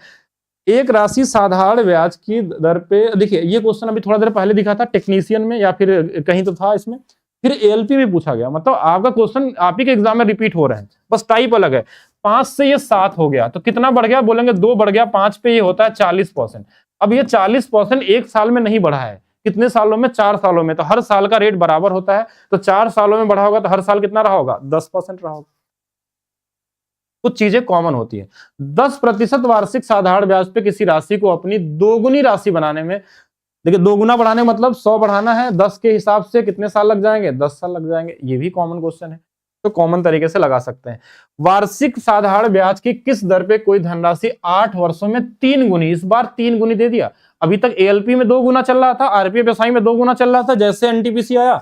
एक राशि साधारण ब्याज की दर पे, देखिए ये क्वेश्चन अभी थोड़ा देर पहले दिखा था टेक्नीशियन में या फिर कहीं तो था इसमें, फिर एएलपी में पूछा गया, मतलब आपका क्वेश्चन आप ही के एग्जाम में रिपीट हो रहे हैं, बस टाइप अलग है। 5 से ये 7 हो गया, तो कितना बढ़ गया? बोलेंगे 2 बढ़ गया, 5 पे ये होता है 40%। अब ये 40% एक साल में नहीं बढ़ा है, कितने सालों में? 4 सालों में, तो हर साल का रेट बराबर होता है, तो 4 सालों में बढ़ा होगा तो हर साल कितना रहा होगा? 10% रहा होगा। कुछ चीजें कॉमन होती है। 10% वार्षिक साधारण ब्याज पे किसी राशि को अपनी दोगुनी राशि बनाने में, देखिए दोगुना बढ़ाने मतलब 100 बढ़ाना है, 10 के हिसाब से कितने साल लग जाएंगे? 10 साल लग जाएंगे। ये भी कॉमन क्वेश्चन है, तो कॉमन तरीके से लगा सकते हैं। वार्षिक साधारण ब्याज की किस दर पे कोई धनराशि 8 वर्षों में 3 गुनी, इस बार 3 गुनी दे दिया। अभी तक एएलपी में 2 गुना चल रहा था, आरपीएफ एसआई में 2 गुना चल रहा था, जैसे एनटीपीसी आया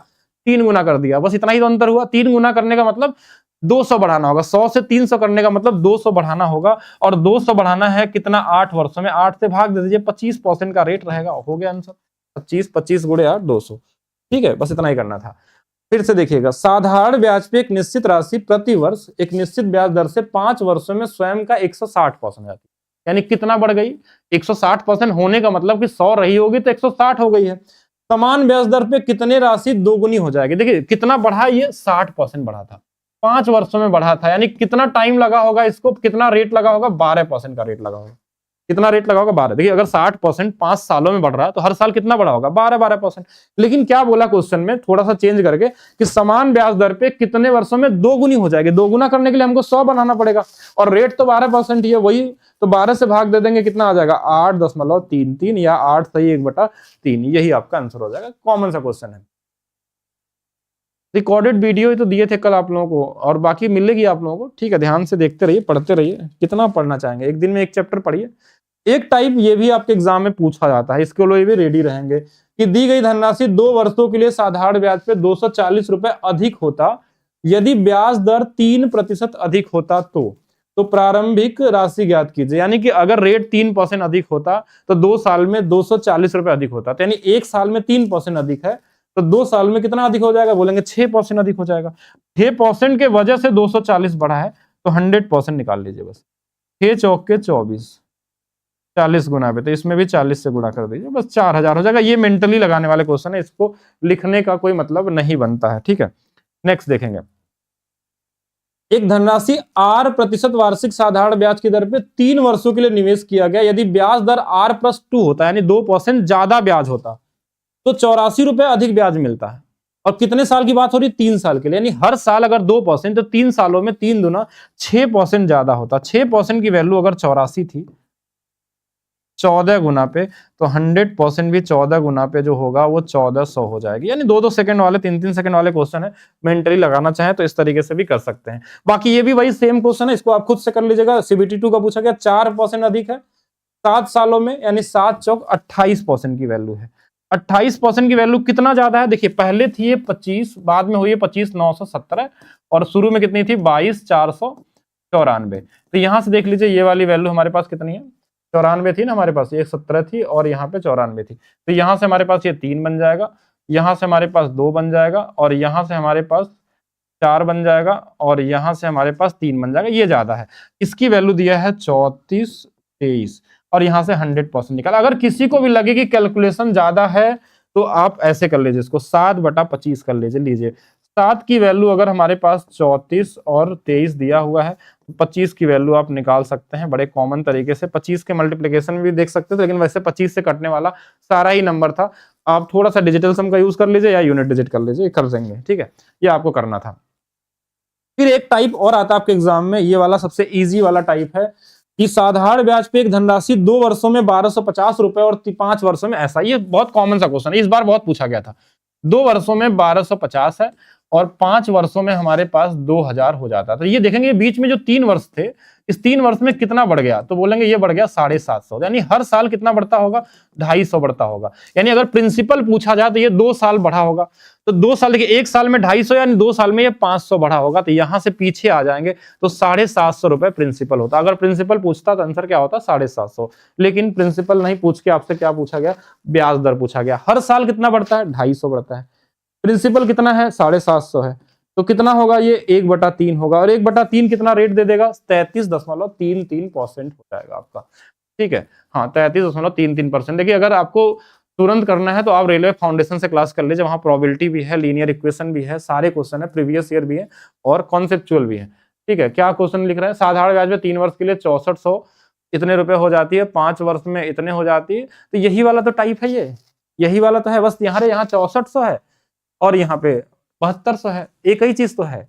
3 गुना कर दिया, बस इतना ही तो अंतर हुआ। 3 गुना करने का मतलब 200 बढ़ाना होगा, 100 से 300 करने का मतलब 200 बढ़ाना होगा, और 200 बढ़ाना है कितना? 8 वर्षों में। 8 से भाग दे दीजिए, 25% का रेट रहेगा, हो गया आंसर। 25 गुणे 8, 200, ठीक है, बस इतना ही करना था। फिर से देखिएगा, साधारण ब्याज पे एक निश्चित राशि प्रति वर्ष एक निश्चित ब्याज दर से 5 वर्षों में स्वयं का 160% जाती है, यानी कितना बढ़ गई? 160% होने का मतलब कि 100 रही होगी तो 160 हो गई है। समान ब्याज दर पे कितने राशि दोगुनी हो जाएगी? देखिए कितना बढ़ा, ये 60% बढ़ा था, 5 वर्षों में बढ़ा था, यानी कितना टाइम लगा होगा इसको, कितना रेट लगा होगा? 12% का रेट लगा होगा। कितना रेट लगा होगा? 12। देखिए अगर 60% 5 सालों में बढ़ रहा है तो हर साल कितना बढ़ा होगा? 12%। लेकिन क्या बोला क्वेश्चन में, थोड़ा सा चेंज करके, कि समान ब्याज दर पे कितने वर्षों में दोगुनी हो जाएगी। दोगुना करने के लिए हमको 100 बनाना पड़ेगा, और रेट तो 12% ही है, वही तो 12 से भाग दे देंगे, कितना आ जाएगा? 8.33 या 8 सही 1/3, यही आपका आंसर हो जाएगा। कॉमन सा क्वेश्चन है। रिकॉर्डेड वीडियो ही तो दिए थे कल आप लोगों को, और बाकी मिलेगी आप लोगों को, ठीक है, ध्यान से देखते रहिए, पढ़ते रहिए। कितना पढ़ना चाहेंगे? एक दिन में एक चैप्टर पढ़िए। एक टाइप ये भी आपके एग्जाम में पूछा जाता है, इसके लिए भी रेडी रहेंगे कि दी गई धनराशि 2 वर्षों के लिए साधारण ब्याज पे 240 रुपए अधिक होता, यदि ब्याज दर 3% अधिक होता तो प्रारंभिक राशि ज्ञात कीजिए। यानी कि अगर रेट 3% अधिक होता तो 2 साल में 240 रुपए अधिक होता, यानी 1 साल में 3% अधिक है, तो 2 साल में कितना अधिक हो जाएगा? बोलेंगे 6% अधिक हो जाएगा। 6% के वजह से 240 बढ़ा है, तो 100% निकाल लीजिए बस। 6 चौक के 24, 40 गुना पे, तो इसमें भी 40 से गुणा कर दीजिए, बस 4000 हो जाएगा। ये मेंटली लगाने वाले क्वेश्चन है, इसको लिखने का कोई मतलब नहीं बनता है, ठीक है। नेक्स्ट देखेंगे, एक धनराशि 8% वार्षिक साधारण ब्याज की दर पे 3 वर्षों के लिए निवेश किया गया, यदि ब्याज दर R+2 होता है, यानी 2% ज्यादा ब्याज होता, तो 84 रुपए अधिक ब्याज मिलता है। और कितने साल की बात हो रही? 3 साल के लिए, यानी हर साल अगर 2%, तो 3 सालों में 3 दूना 6% ज्यादा होता। 6% की वैल्यू अगर 84 थी 14 गुना पे, तो 100% भी 14 गुना पे जो होगा वो 1400 हो जाएगी। यानी 2-2 सेकंड वाले, 3-3 सेकंड वाले क्वेश्चन है, मेंटली लगाना चाहे तो इस तरीके से भी कर सकते हैं। बाकी ये भी वही सेम क्वेश्चन है, इसको आप खुद से कर लीजिएगा। CBT 2 का पूछा गया, 4% अधिक है 7 सालों में, यानी 7 चौक 28% की वैल्यू है। 28% की वैल्यू कितना ज्यादा है? देखिए पहले थी ये 25, बाद में हुई है 25,917, और शुरू में कितनी थी? 22,494। तो यहां से देख लीजिए, ये वाली वैल्यू हमारे पास कितनी है? 94 थी ना हमारे पास, ये 17 थी और यहाँ पे 94 थी, तो यहाँ से हमारे पास ये 3 बन जाएगा, यहाँ से हमारे पास 2 बन जाएगा, और यहाँ से हमारे पास 4 बन जाएगा, और यहाँ से हमारे पास 3 बन जाएगा। ये ज्यादा है, इसकी वैल्यू दिया है 34 23 और यहाँ से 100% निकाला। अगर किसी को भी लगे कि कैलकुलेशन ज्यादा है तो आप ऐसे कर लीजिए, इसको 7/25 कर लीजिए। 7 की वैल्यू अगर हमारे पास 34 और 23 दिया हुआ है, 25 की वैल्यू आप निकाल सकते हैं बड़े कॉमन तरीके से। 25 के मल्टीप्लिकेशन भी देख सकते थे, लेकिन वैसे 25 से कटने वाला सारा ही नंबर था। आप थोड़ा सा डिजिटल सम का यूज कर लीजिए या यूनिट डिजिट कर लीजिए, कर देंगे, ठीक है, ये आपको करना था। फिर एक टाइप और आता है आपके एग्जाम में, ये वाला सबसे इजी वाला टाइप है कि साधारण ब्याज पे एक धनराशि 2 वर्षों में 1250 रुपए और 5 वर्षों में ऐसा। ये बहुत कॉमन सा क्वेश्चन है, इस बार बहुत पूछा गया था। 2 वर्षों में 1250 है और 5 वर्षों में हमारे पास 2000 हो जाता है। तो ये देखेंगे बीच में जो 3 वर्ष थे, इस 3 वर्ष में कितना बढ़ गया, तो बोलेंगे ये बढ़ गया 750, यानी हर साल कितना बढ़ता होगा, 250 बढ़ता होगा। यानी अगर प्रिंसिपल पूछा जाए तो ये 2 साल बढ़ा होगा, तो 2 साल देखिए, 1 साल में 250 यानी 2 साल में ये 500 बढ़ा होगा। तो यहां से पीछे आ जाएंगे तो 750 रुपए प्रिंसिपल होता। अगर प्रिंसिपल पूछता तो आंसर क्या होता, 750। लेकिन प्रिंसिपल नहीं पूछ के आपसे क्या पूछा गया, ब्याज दर पूछा गया। हर साल कितना बढ़ता है, 250 बढ़ता है। प्रिंसिपल कितना है, 750 है, तो कितना होगा ये 1/3 होगा। और 1/3 कितना रेट दे देगा, 33.33% हो जाएगा आपका, ठीक है। हाँ, 33.33%। देखिए अगर आपको तुरंत करना है तो आप रेलवे फाउंडेशन से क्लास कर लीजिए, वहां प्रोबेबिलिटी भी है, लीनियर इक्वेशन भी है, सारे क्वेश्चन है, प्रीवियस ईयर भी है और कॉन्सेप्चुअल भी है, ठीक है। क्या क्वेश्चन लिख रहे हैं, साधारण ब्याज में 3 वर्ष के लिए 6400 इतने रुपए हो जाती है, 5 वर्ष में इतने हो जाती है। तो यही वाला तो टाइप है, ये यही वाला तो है, बस यहाँ 6400 है और यहाँ पे 7200 है, एक ही चीज तो है,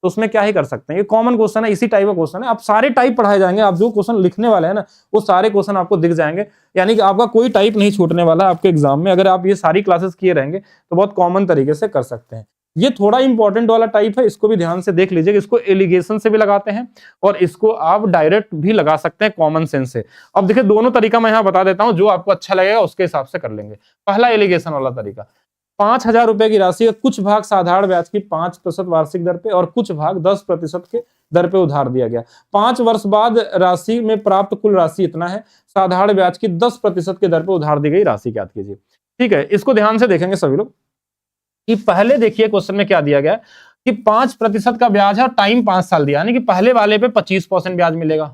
तो उसमें क्या ही कर सकते हैं। ये कॉमन क्वेश्चन है, इसी टाइप का क्वेश्चन है। आप सारे टाइप पढ़ाए जाएंगे, आप जो क्वेश्चन लिखने वाले हैं ना वो सारे क्वेश्चन आपको दिख जाएंगे, यानी कि आपका कोई टाइप नहीं छूटने वाला आपके एग्जाम में। अगर आप ये सारी क्लासेस किए रहेंगे तो बहुत कॉमन तरीके से कर सकते हैं। ये थोड़ा इंपॉर्टेंट वाला टाइप है, इसको भी ध्यान से देख लीजिए। इसको एलिगेशन से भी लगाते हैं और इसको आप डायरेक्ट भी लगा सकते हैं कॉमन सेंस से। अब देखिए दोनों तरीका मैं यहाँ बता देता हूँ, जो आपको अच्छा लगेगा उसके हिसाब से कर लेंगे। पहला एलिगेशन वाला तरीका, 5000 रुपए की राशि का कुछ भाग साधारण ब्याज की 5% वार्षिक दर पे और कुछ भाग 10% के दर पे उधार दिया गया। 5 वर्ष बाद राशि में प्राप्त कुल राशि इतना है, साधारण ब्याज की 10% के दर पे उधार दी गई राशि ज्ञात कीजिए, ठीक है। इसको ध्यान से देखेंगे सभी लोग कि पहले देखिए क्वेश्चन में क्या दिया गया कि 5% का ब्याज है और टाइम 5 साल दिया, यानी कि पहले वाले पे 25% ब्याज मिलेगा।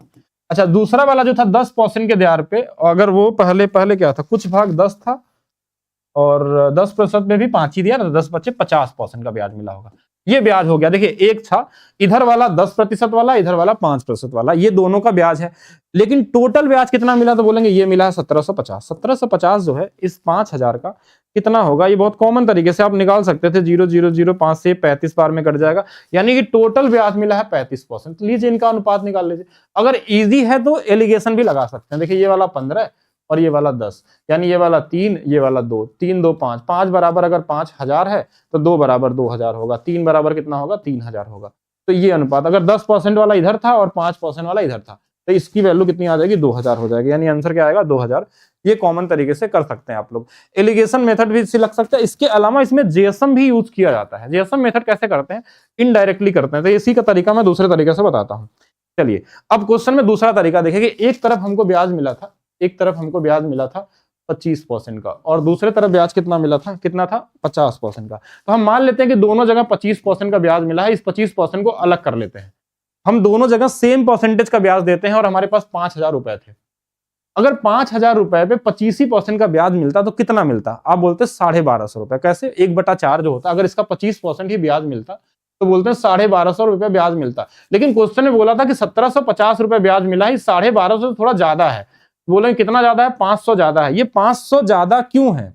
अच्छा, दूसरा वाला जो था 10% के दर पे, अगर वो पहले क्या था, कुछ भाग 10 था और 10% में भी 5 ही दिया ना, 10 बच्चे 50% का ब्याज मिला होगा। ये ब्याज हो गया। देखिए एक था इधर वाला 10% वाला, इधर वाला 5% वाला, ये दोनों का ब्याज है। लेकिन टोटल ब्याज कितना मिला, तो बोलेंगे ये मिला है 1750। 1750 जो है इस 5000 का कितना होगा, ये बहुत कॉमन तरीके से आप निकाल सकते थे। 0.005 से 35 बार में कट जाएगा, यानी कि टोटल ब्याज मिला है 35%। लीजिए इनका अनुपात निकाल लीजिए। अगर इजी है तो एलिगेशन भी लगा सकते हैं। देखिए ये वाला 15 और ये वाला 10, यानी ये वाला 3, ये वाला 2, 3 2 5, 5 बराबर अगर 5000 है तो 2 बराबर 2000 होगा, 3 बराबर कितना होगा, 3000 होगा। तो ये अनुपात, अगर 10% वाला इधर था और 5% वाला इधर था, तो इसकी वैल्यू कितनी आ जाएगी, 2000 हो जाएगी, यानी आंसर क्या आएगा, 2000। ये कॉमन तरीके से कर सकते हैं आप लोग। एलिगेशन मेथड भी इससे लग सकता है। इसके अलावा इसमें जेएसएम भी यूज किया जाता है। जेएसएम मेथड कैसे करते हैं, इनडायरेक्टली करते हैं, तो इसी का तरीका मैं दूसरे तरीके से बताता हूं। चलिए अब क्वेश्चन में दूसरा तरीका देखिए कि एक तरफ हमको ब्याज मिला था, 25% का और दूसरे तरफ ब्याज कितना मिला था, कितना था, 50% का। तो हम मान लेते हैं कि दोनों जगह 25% का ब्याज मिला है, इस 25% को अलग कर लेते हैं। हम दोनों जगह सेम परसेंटेज का ब्याज देते हैं और हमारे पास 5000 रुपए थे। अगर 5000 रुपए पे 25% का ब्याज मिलता तो कितना मिलता, आप बोलते 1250 रुपए। कैसे, 1/4 जो होता, अगर इसका 25% ही ब्याज मिलता तो बोलते हैं 1250 रुपए ब्याज मिलता। लेकिन क्वेश्चन में बोला था कि 1750 रुपए ब्याज मिला है, 1250 से थोड़ा ज्यादा है। बोले कितना ज्यादा है, 500 ज्यादा है। ये 500 ज्यादा क्यों है,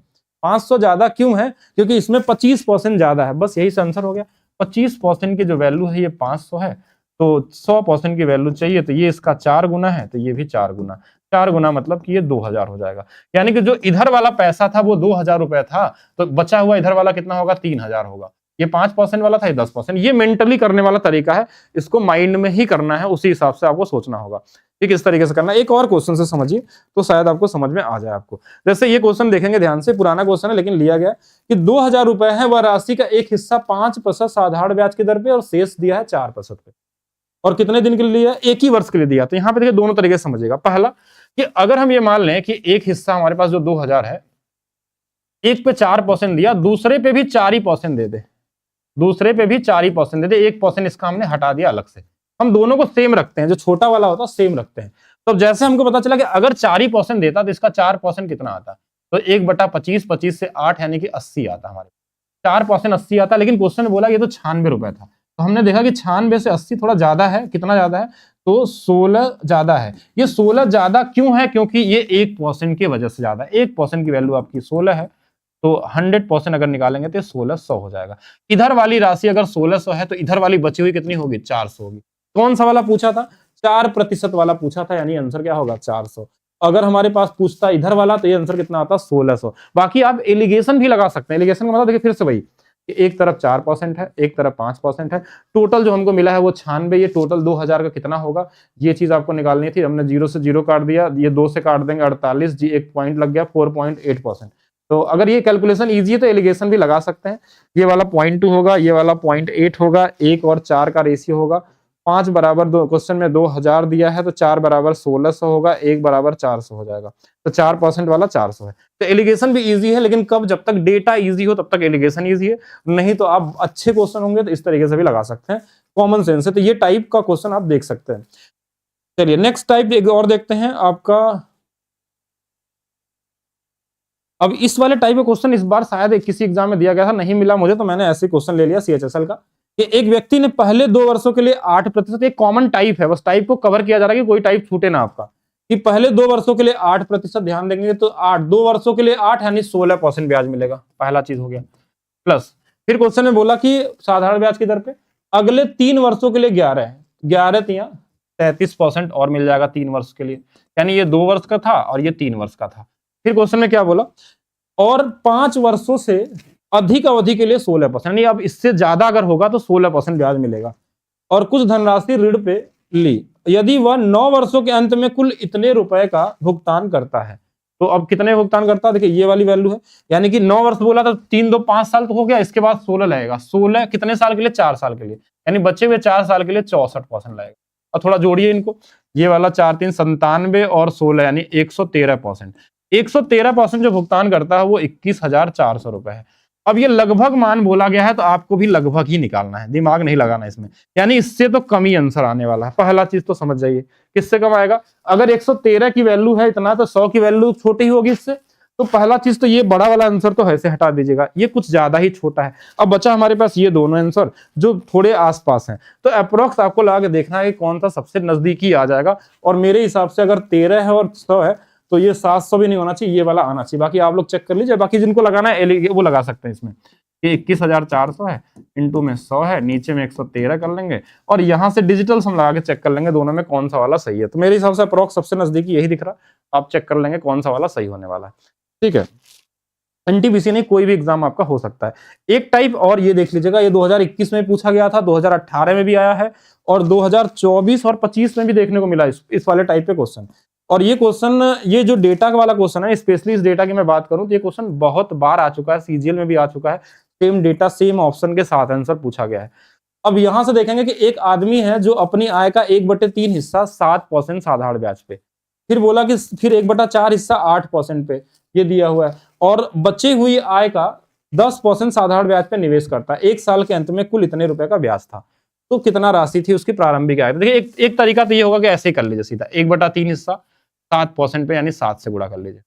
500 ज्यादा क्यों है, क्योंकि इसमें 25% ज्यादा है। बस यही से आंसर हो गया। 25% की जो वैल्यू है ये 500 है, तो 100% की वैल्यू चाहिए, तो ये इसका 4 गुना है, तो ये भी 4 गुना। 4 गुना मतलब कि ये 2000 हो जाएगा। यानी कि जो इधर वाला पैसा था वो 2000 रुपए था, तो बचा हुआ इधर वाला कितना होगा, 3000 होगा। ये 5% वाला था, ये 10%। ये मेंटली करने वाला तरीका है, इसको माइंड में ही करना है, उसी हिसाब से आपको सोचना होगा। ठीक, इस तरीके से करना। एक और क्वेश्चन से समझिए तो शायद आपको समझ में आ जाए आपको। जैसे ये क्वेश्चन देखेंगे ध्यान से, पुराना क्वेश्चन है लेकिन लिया गया कि 2000 रुपए है, वह राशि का एक हिस्सा 5% साधारण ब्याज की दर पे और शेष दिया है 4% पे, और कितने दिन के लिए दिया, एक ही वर्ष के लिए दिया। तो यहाँ पे देखिए दोनों तरीके से समझिएगा। पहला कि अगर हम ये मान लें कि एक हिस्सा हमारे पास जो 2000 है, एक पे 4% दिया, दूसरे पे भी 4% दे दे, दूसरे पे भी 4% दे दे, 1% इसका हमने हटा दिया अलग से। हम दोनों को सेम रखते हैं, जो छोटा वाला होता है सेम रखते हैं। तो जैसे हमको पता चला कि अगर 4% देता तो इसका 4% कितना आता, तो 1/25, 25 से 8 यानी कि 80 आता हमारे, 4% 80 आता। लेकिन क्वेश्चन ने बोला ये तो 96 रुपए था, तो हमने देखा कि 96 से 80 थोड़ा ज्यादा है। कितना ज्यादा है, तो 16 ज्यादा है। ये 16 ज्यादा क्यों है, क्योंकि ये 1% की वजह से ज्यादा है। 1% की वैल्यू आपकी 16 है, तो 100% अगर निकालेंगे तो 1600 हो जाएगा। इधर वाली राशि अगर 1600 है तो इधर वाली बची हुई कितनी होगी, 400 होगी। कौन सा वाला पूछा था, 4% वाला पूछा था, यानी आंसर क्या होगा 400। अगर हमारे पास पूछता इधर वाला तो ये आंसर कितना आता, 1600। बाकी आप एलिगेशन भी लगा सकते हैं। एलिगेशन का मतलब देखिए फिर से वही, एक तरफ 4% है, एक तरफ 5% है। टोटल जो हमको मिला है वो 96, ये टोटल 2000 का कितना होगा, ये चीज आपको निकालनी थी। हमने 0 से 0 काट दिया, ये 2 से काट देंगे 48 जी, एक पॉइंट लग गया 4.8%। तो अगर ये कैलकुलेशन इजी है तो एलिगेशन भी लगा सकते हैं। ये वाला 0.2 होगा, ये वाला 0.8 होगा, 1 और 4 का रेशियो होगा। 5 बराबर 2, क्वेश्चन में 2000 दिया है तो 4 बराबर 1600 होगा, 1 बराबर 400 हो जाएगा। तो 4% वाला 400 है। तो एलिगेशन भी इजी है, लेकिन कब, जब तक डेटा इजी हो तब तक एलिगेशन इजी है। नहीं तो आप अच्छे क्वेश्चन होंगे तो इस तरीके से भी लगा सकते हैं, कॉमन सेंस है। तो ये टाइप का क्वेश्चन आप देख सकते हैं। चलिए नेक्स्ट टाइप एक और देखते हैं आपका। अब इस वाले टाइप का क्वेश्चन इस बार शायद किसी एग्जाम में दिया गया था, नहीं मिला मुझे, तो मैंने ऐसे क्वेश्चन ले लिया CHSL का, कि एक व्यक्ति ने पहले 2 वर्षों के लिए 8%, एक कॉमन टाइप है, बस टाइप को कवर किया जा रहा है कि कोई टाइप छूटे ना आपका, कि पहले 2 वर्षों के लिए 8%, ध्यान देंगे तो 8, 2 वर्षों के लिए 8 यानी 16% ब्याज मिलेगा, पहला चीज हो गया। प्लस फिर क्वेश्चन ने बोला कि साधारण ब्याज की दर पे अगले 3 वर्षों के लिए 11 है, 11 तिया 33% और मिल जाएगा 3 वर्ष के लिए, यानी ये 2 वर्ष का था और ये 3 वर्ष का था। फिर क्वेश्चन ने क्या बोला, और 5 वर्षों से अधिक अवधि के लिए 16%, यानी अब इससे ज्यादा अगर होगा तो 16% ब्याज मिलेगा। और कुछ धनराशि ऋण पे ली, यदि वह 9 वर्षों के अंत में कुल इतने रुपए का भुगतान करता है। तो अब कितने भुगतान करता है, देखिए ये वाली वैल्यू है, यानी कि 9 वर्ष बोला तो 3 2 5 साल तो हो गया, इसके बाद 16 लगेगा। 16 कितने साल के लिए, 4 साल के लिए, यानी बचे हुए 4 साल के लिए 64% लगेगा। और थोड़ा जोड़िए इनको, ये वाला 4 3 97 और 16 यानी 113%। 113% जो भुगतान करता है वो 21,400 रुपए है। अब ये लगभग मान बोला गया है तो आपको भी लगभग ही निकालना है, दिमाग नहीं लगाना इसमें, यानी इससे तो कम ही आंसर आने वाला है। पहला चीज तो समझ जाइए, किससे कम आएगा, अगर 113 की वैल्यू है इतना तो 100 की वैल्यू छोटी होगी इससे। तो पहला चीज तो ये बड़ा वाला आंसर तो ऐसे हटा दीजिएगा, ये कुछ ज्यादा ही छोटा है। अब बचा हमारे पास ये दोनों आंसर जो थोड़े आसपास हैं, तो अप्रोक्स आपको लगा के देखना है कि कौन सा सबसे नजदीकी आ जाएगा। और मेरे हिसाब से अगर 13 है और 100 है तो ये 700 भी नहीं होना चाहिए, ये वाला आना चाहिए। बाकी आप लोग चेक कर लीजिए, बाकी जिनको लगाना है वो लगा सकते हैं इसमें, कि 21,400 है, इंटू में 100 है, नीचे में 113 कर लेंगे, और यहां से डिजिटल सम लगा के चेक कर लेंगे दोनों में कौन सा वाला सही है। तो मेरे हिसाब से अप्रोक्स सबसे नजदीकी यही दिख रहा, आप चेक कर लेंगे कौन सा वाला सही होने वाला है। ठीक है, NTPC नहीं, कोई भी एग्जाम आपका हो सकता है। एक टाइप और ये देख लीजिएगा, ये 2021 में पूछा गया था, 2018 में भी आया है, और 2024 और 25 में भी देखने को मिला इस वाले टाइप पे क्वेश्चन। और ये क्वेश्चन, ये जो डेटा वाला क्वेश्चन है, स्पेशली इस डेटा की मैं बात करूं तो ये क्वेश्चन बहुत बार आ चुका है, CGL में भी आ चुका है, सेम डेटा सेम ऑप्शन के साथ आंसर पूछा गया है। अब यहां से देखेंगे कि एक आदमी है जो अपनी आय का 1/3 हिस्सा 7% साधारण ब्याज पे, फिर बोला कि फिर 1/4 हिस्सा 8% पे, ये दिया हुआ है, और बची हुई आय का 10% साधारण ब्याज पे निवेश करता है। 1 साल के अंत में कुल इतने रुपए का ब्याज था, तो कितना राशि थी उसकी प्रारंभिक आय। देखिए एक तरीका तो ये होगा कि ऐसे ही कर लीजिए सीधा, 1/3 हिस्सा 7% पे यानी 7 से गुणा कर लीजिए,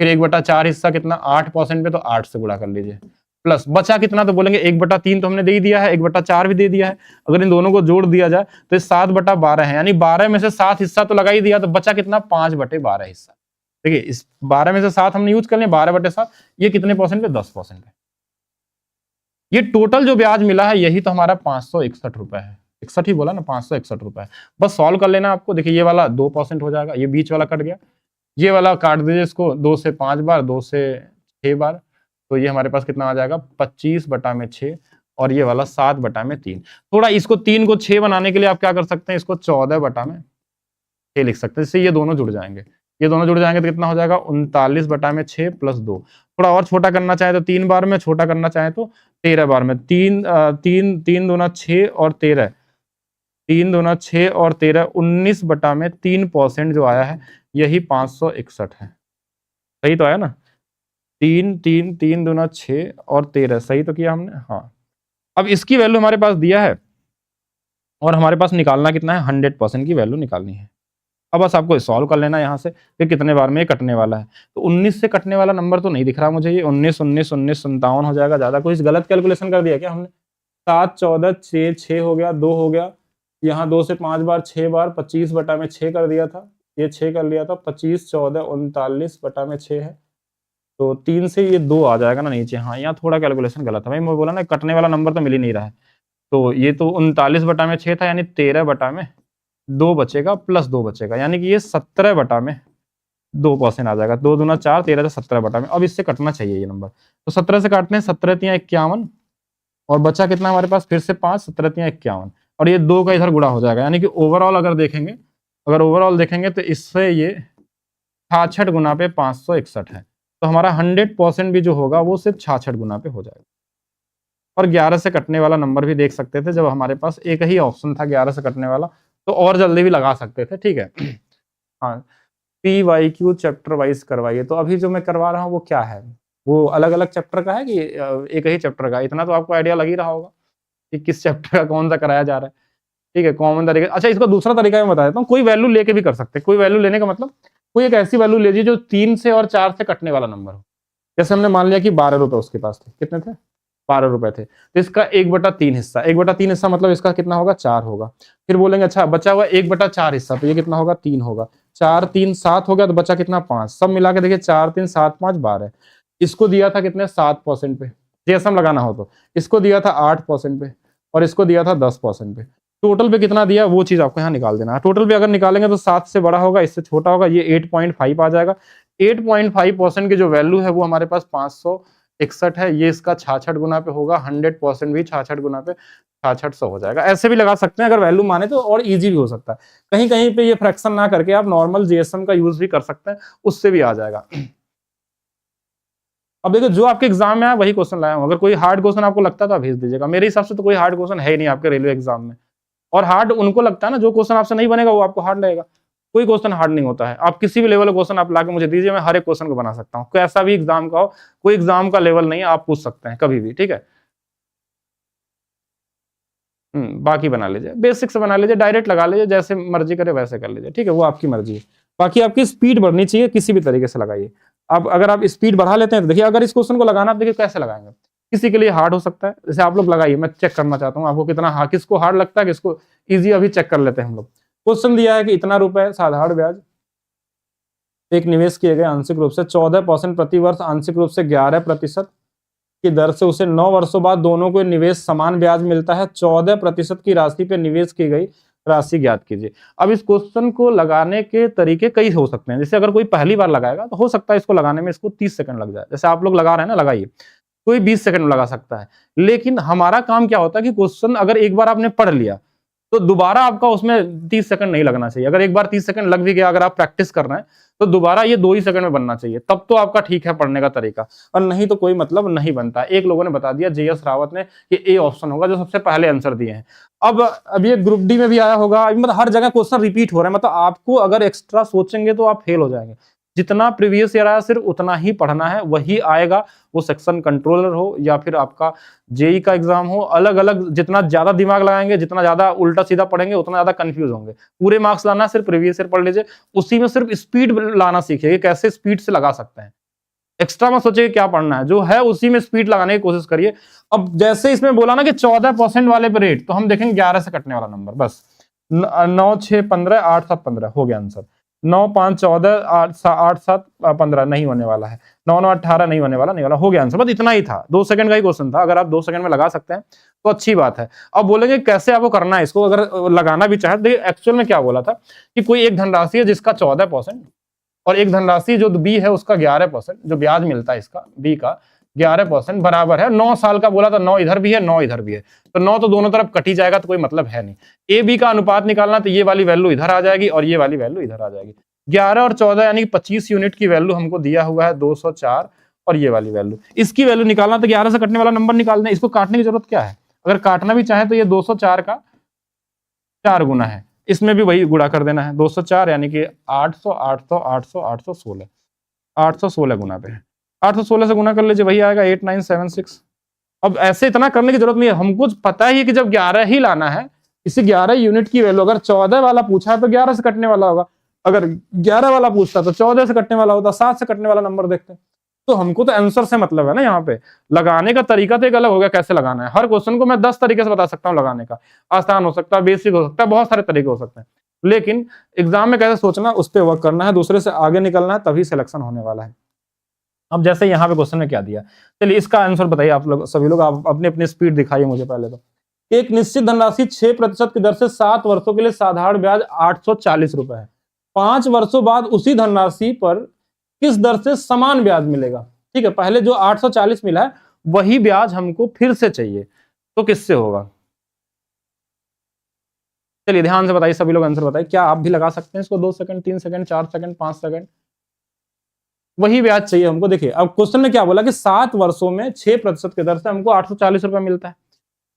फिर 1/4 हिस्सा कितना 8% पे तो 8 से गुणा कर लीजिए, प्लस बचा कितना तो बोलेंगे 1/3 तो हमने दे ही दिया है, 1/4 भी दे दिया है, अगर इन दोनों को जोड़ दिया जाए तो ये 7/12 है, यानी 12 में से 7 हिस्सा तो लगा ही दिया, तो बचा कितना 5/12 हिस्सा। देखिए इस 12 में से 7 हमने यूज कर लिया, 12/7, ये कितने परसेंट पे, 10% पे। ये टोटल जो ब्याज मिला है यही तो हमारा 561 रुपए है, 61 ही बोला ना, 561 रुपए। बस सॉल्व कर लेना आपको। देखिए ये वाला 2% हो जाएगा, ये बीच वाला कट गया, ये वाला काट दीजिए इसको 2 से 5 बार, 2 से 6 बार, तो ये हमारे पास कितना आ जाएगा 25/6, और ये वाला 7/3। थोड़ा इसको 3 को 6 बनाने के लिए आप क्या कर सकते हैं, इसको 14/6 लिख सकते हैं, जिससे ये दोनों जुड़ जाएंगे। ये दोनों जुड़ जाएंगे तो कितना हो जाएगा 39/6 प्लस 2। थोड़ा और छोटा करना चाहे तो 3 बार में, छोटा करना चाहे तो 13 बार में। 3 3 दूना 6 और 13, 3 दूना 6 और 13, 19/3% जो आया है यही 561 है। सही तो आया ना, 3 दूना 6 और 13, सही तो किया हमने। हाँ, अब इसकी वैल्यू हमारे पास दिया है और हमारे पास निकालना कितना है, 100% की वैल्यू निकालनी है। अब बस आपको सॉल्व कर लेना यहाँ से कि कितने बार में ये कटने वाला है। तो 19 से कटने वाला नंबर तो नहीं दिख रहा मुझे, ये 19 19 19 57 हो जाएगा। ज्यादा कुछ गलत कैलकुलेशन कर दिया क्या हमने? 7 14 6 6 हो गया, 2 हो गया, यहाँ 2 से 5 बार 6 बार 25/6 कर दिया था, ये 6 कर लिया था, 25 14 39/6 है, तो 3 से ये 2 आ जाएगा ना नीचे। हाँ, यहाँ थोड़ा कैलकुलेशन गलत है भाई, मैं बोला ना कटने वाला नंबर तो मिल ही नहीं रहा है। तो ये तो 39/6 था, यानी 13/2 बचेगा प्लस 2 बचेगा, यानी कि ये 17/2% आ जाएगा। 2 दूना 4, 13 से 17 में। अब इससे कटना चाहिए ये नंबर, तो 17 से काटते हैं, 17 तियां 51 और बचा कितना हमारे पास फिर से 5, 17 तियां 51 और ये 2 का इधर गुणा हो जाएगा, यानी कि ओवरऑल अगर ओवरऑल देखेंगे तो इससे ये 66 गुना पे 561 है। तो हमारा 100% भी जो होगा वो सिर्फ 66 गुना पे हो जाएगा। और 11 से कटने वाला नंबर भी देख सकते थे, जब हमारे पास एक ही ऑप्शन था 11 से कटने वाला, तो और जल्दी भी लगा सकते थे, ठीक है। हाँ, PYQ चैप्टर वाइज करवाइए। तो अभी जो मैं करवा रहा हूँ वो क्या है, वो अलग अलग चैप्टर का है कि एक ही चैप्टर का? इतना तो आपको आइडिया लग ही रहा होगा कि किस चैप्टर का कौन सा कराया जा रहा है, ठीक है। कॉमन तरीका। अच्छा, इसका दूसरा तरीका मैं बता देता हूँ, कोई वैल्यू लेके भी कर सकते हैं। कोई वैल्यू लेने का मतलब कोई एक ऐसी वैल्यू लीजिए जो 3 से और 4 से कटने वाला नंबर हो। जैसे हमने मान लिया कि 12 रुपए उसके पास थे, कितने थे? 12 रुपए थे, तो इसका 1/3 हिस्सा, 1/3 हिस्सा मतलब इसका कितना होगा? 4 होगा। फिर बोलेंगे अच्छा बचा हुआ 1/4 हिस्सा, तो ये कितना होगा? 3 होगा। 4 3 7 हो गया, तो बचा कितना? 5। सब मिला के देखिए 4 3 7 5 12। इसको दिया था कितने? 7% पे, जेएसएम लगाना हो तो। इसको दिया था 8% पे और इसको दिया था 10% पे। टोटल पे कितना दिया वो चीज आपको यहाँ निकाल देना है। टोटल पे अगर निकालेंगे तो 7 से बड़ा होगा, इससे छोटा होगा, ये 8.5 आ जाएगा। 8.5% की जो वैल्यू है वो हमारे पास 561 है। ये इसका 66 गुना पे होगा, 100% भी 66 गुना पे 6600 हो जाएगा। ऐसे भी लगा सकते हैं अगर वैल्यू माने तो, और इजी भी हो सकता है। कहीं कहीं पे ये फ्रैक्शन ना करके आप नॉर्मल जीएसएम का यूज भी कर सकते हैं, उससे भी आ जाएगा। अब देखो जो आपके एग्जाम में है वही क्वेश्चन लाया हूं। अगर कोई हार्ड क्वेश्चन आपको लगता है तो आप भेज दीजिएगा। मेरे हिसाब से तो कोई हार्ड क्वेश्चन है ही नहीं आपके रेलवे एग्जाम में। और हार्ड उनको लगता है ना, जो क्वेश्चन आपसे नहीं बनेगा वो आपको हार्ड लगेगा। कोई क्वेश्चन हार्ड नहीं होता है। आप किसी भी लेवल का क्वेश्चन आप लाके मुझे दीजिए, मैं हर एक क्वेश्चन को बना सकता हूँ। कैसा भी एग्जाम का हो, कोई एग्जाम का लेवल नहीं है, आप पूछ सकते हैं कभी भी, ठीक है। बाकी बना लीजिए, बेसिक से बना लीजिए, डायरेक्ट लगा लीजिए, जैसे मर्जी करे वैसे कर लीजिए, ठीक है। वो आपकी मर्जी है। बाकी आपकी स्पीड बढ़नी चाहिए, किसी भी तरीके से लगाइए। अब अगर आप स्पीड बढ़ा लेते हैं तो देखिए, अगर इस क्वेश्चन को लगाना, आप देखिए कैसे लगाएंगे। किसी के लिए हार्ड हो सकता है, जैसे आप लोग लगाइए, मैं चेक करना चाहता हूँ आपको कितना हार्ड, किसको हार्ड लगता है, किसको ईजी। अभी चेक कर लेते हैं हम लोग। क्वेश्चन दिया है कि इतना रुपए साधारण ब्याज एक निवेश किए गए आंशिक रूप से 14% प्रति वर्ष, आंशिक रूप से 11% की दर से उसे 9 वर्षों बाद दोनों को निवेश समान ब्याज मिलता है। 14% की राशि पे निवेश की गई राशि ज्ञात कीजिए। अब इस क्वेश्चन को लगाने के तरीके कई हो सकते हैं। जैसे अगर कोई पहली बार लगाएगा तो हो सकता है इसको लगाने में इसको 30 सेकंड लग जाए। जैसे आप लोग लगा रहे हैं ना, लगाइए। कोई 20 सेकंड में लगा सकता है। लेकिन हमारा काम क्या होता है कि क्वेश्चन अगर एक बार आपने पढ़ लिया तो दोबारा आपका उसमें 30 सेकंड नहीं लगना चाहिए। अगर एक बार 30 सेकंड लग भी गया, अगर आप प्रैक्टिस कर रहे हैं, तो दोबारा ये 2 ही सेकंड में बनना चाहिए, तब तो आपका ठीक है पढ़ने का तरीका। और नहीं तो कोई मतलब नहीं बनता। एक लोगों ने बता दिया, JS रावत ने, कि ए ऑप्शन होगा, जो सबसे पहले आंसर दिए हैं। अब ये ग्रुप डी में भी आया होगा, मतलब हर जगह क्वेश्चन रिपीट हो रहा है। मतलब आपको अगर एक्स्ट्रा सोचेंगे तो आप फेल हो जाएंगे। जितना प्रीवियस ईयर आया सिर्फ उतना ही पढ़ना है, वही आएगा। वो सेक्शन कंट्रोलर हो या फिर आपका जेई का एग्जाम हो, अलग अलग जितना ज्यादा दिमाग लगाएंगे, जितना ज्यादा उल्टा सीधा पढ़ेंगे, उतना ज्यादा कंफ्यूज होंगे। पूरे मार्क्स लाना सिर्फ प्रीवियस ईयर पढ़ लीजिए, उसी में सिर्फ स्पीड लाना सीखिए, कैसे स्पीड से लगा सकते हैं। एक्स्ट्रा मत सोचिए क्या पढ़ना है, जो है उसी में स्पीड लगाने की कोशिश करिए। अब जैसे इसमें बोला ना कि 14% वाले पे रेट, तो हम देखेंगे 11 से कटने वाला नंबर, बस 9 6 15 8 7 15 हो गया आंसर। 9 5 14 8 7 15 नहीं होने वाला है। 9 9 18 नहीं होने वाला, नहीं वाला, हो गया आंसर। बस इतना ही था, 2 सेकंड का ही क्वेश्चन था। अगर आप 2 सेकंड में लगा सकते हैं तो अच्छी बात है। अब बोलेंगे कैसे आपको करना है इसको, अगर लगाना भी चाहे। देखिए एक्चुअल में क्या बोला था कि कोई एक धनराशि है जिसका 14% और एक धनराशि जो बी है उसका 11%, जो ब्याज मिलता है इसका बी का 11% बराबर है 9 साल का। बोला था 9 इधर भी है 9 इधर भी है, तो 9 तो दोनों तरफ कटी जाएगा, तो कोई मतलब है नहीं। ए बी का अनुपात निकालना, तो ये वाली वैल्यू इधर आ जाएगी और ये वाली वैल्यू इधर आ जाएगी। 11 और 14 यानी 25 यूनिट की वैल्यू हमको दिया हुआ है 204, और ये वाली वैल्यू, इसकी वैल्यू निकालना, तो 11 से कटने वाला नंबर निकालना है। इसको काटने की जरूरत क्या है, अगर काटना भी चाहे तो ये 204 का 4 गुना है, इसमें भी वही गुणा कर देना है। 204 यानी कि 800 800 800 816 816 गुना पे है। 816 से गुना कर लीजिए, वही आएगा 8976। अब ऐसे इतना करने की जरूरत नहीं है, हमको पता ही है कि जब 11 ही लाना है, इसी 11 यूनिट की वैल्यू, अगर 14 वाला पूछा है तो 11 से कटने वाला होगा। अगर 11 वाला पूछता तो 14 से कटने वाला होता, 7 से कटने वाला नंबर देखते। तो हमको तो आंसर से मतलब है ना, यहाँ पे लगाने का तरीका तो एक अलग हो गया, कैसे लगाना है। हर क्वेश्चन को मैं 10 तरीके से बता सकता हूँ लगाने का, आसान हो सकता है, बेसिक हो सकता है, बहुत सारे तरीके हो सकते हैं, लेकिन एग्जाम में कैसे सोचना, उस पर वर्क करना है, दूसरे से आगे निकलना है, तभी सिलेक्शन होने वाला है। अब जैसे यहाँ पे क्वेश्चन में क्या दिया, चलिए इसका आंसर बताइए आप लोग, सभी लोग आप अपनी अपनी स्पीड दिखाइए मुझे पहले तो। एक निश्चित धनराशि 6% की दर से 7 वर्षों के लिए साधारण ब्याज 840 रुपए है। 5 वर्षों बाद उसी धनराशि पर किस दर से समान ब्याज मिलेगा? ठीक है, पहले जो 840 मिला है वही ब्याज हमको फिर से चाहिए, तो किससे होगा? चलिए ध्यान से बताइए सभी लोग, आंसर बताइए। क्या आप भी लगा सकते हैं इसको? 2 सेकंड, 3 सेकंड, 4 सेकंड, 5 सेकंड, वही ब्याज चाहिए हमको। देखिए अब क्वेश्चन में क्या बोला कि 7 वर्षों में 6% की दर से हमको 840 रुपए मिलता है।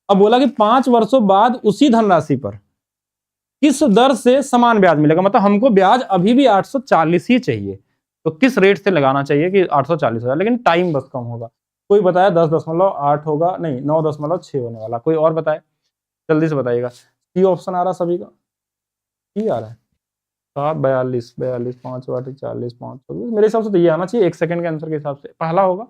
अब बोला कि 5 वर्षों बाद उसी धनराशि पर किस दर से समान ब्याज मिलेगा, मतलब हमको ब्याज अभी भी 840 ही चाहिए, तो किस रेट से लगाना चाहिए कि 840 हजार, लेकिन टाइम बस कम होगा। कोई बताया 10.8 होगा, नहीं 9.6 होने वाला, कोई और बताए जल्दी से बताइएगा। सी ऑप्शन आ रहा सभी का, सी आ रहा है। 7, 42, 42, 5 40, 5 मेरे हिसाब से तो ये आना चाहिए 1 सेकंड के आंसर के हिसाब से, पहला होगा।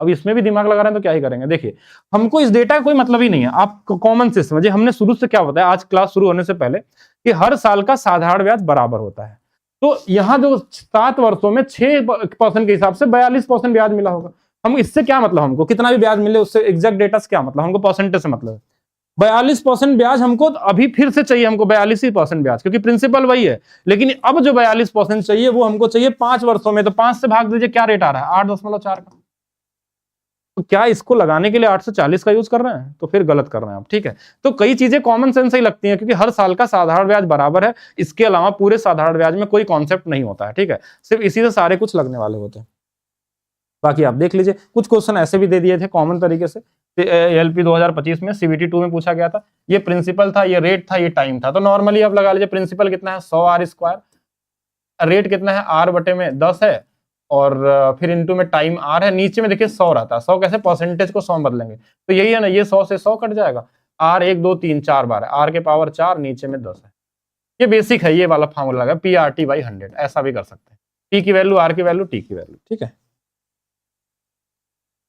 अब इसमें भी दिमाग लगा रहे हैं तो क्या ही करेंगे। देखिए हमको इस डेटा का कोई मतलब ही नहीं है, आप कॉमन से समझिए। हमने शुरू से क्या बताया आज क्लास शुरू होने से पहले कि हर साल का साधारण ब्याज बराबर होता है, तो यहाँ जो 7 वर्षों में 6% के हिसाब से 42% ब्याज मिला होगा। हम इससे क्या मतलब, हमको कितना भी ब्याज मिले उससे एग्जैक्ट डेटा से क्या मतलब, हमको परसेंटेज से मतलब है। 42% ब्याज हमको अभी फिर से चाहिए, हमको 42% ब्याज, क्योंकि प्रिंसिपल वही है, लेकिन अब जो 42% चाहिए वो हमको चाहिए 5 वर्षों में। तो 5 से भाग दीजिए, क्या रेट आ रहा है? 8.4 का। तो क्या इसको लगाने के लिए 840 का यूज कर रहे हैं? तो फिर गलत कर रहे हैं आप, ठीक है। तो कई चीजें कॉमन सेंस ही लगती हैं, क्योंकि हर साल का साधारण ब्याज बराबर है, इसके अलावा पूरे साधारण ब्याज में कोई कॉन्सेप्ट नहीं होता है, ठीक है। सिर्फ इसी से सारे कुछ लगने वाले होते हैं। बाकी आप देख लीजिए, कुछ क्वेश्चन ऐसे भी दे दिए थे कॉमन तरीके से। एलपी 2025 में CBT 2 में पूछा गया था, ये प्रिंसिपल था, ये रेट था, ये टाइम था। तो नॉर्मली आप लगा लीजिए, प्रिंसिपल कितना है 100r², रेट कितना है r/10 है, और फिर इनटू में टाइम r है, नीचे में देखिए 100 रहता है। 100 कैसे, परसेंटेज को 100 में बदलेंगे, तो यही है ना, ये 100 से 100 कट जाएगा, r 1 2 3 4 बार है, r के पावर 4, नीचे में 10 है। ये बेसिक है, ये वाला फॉर्मूला लगा PRT/100, ऐसा भी कर सकते हैं, p की वैल्यू r की वैल्यू t की वैल्यू, ठीक है।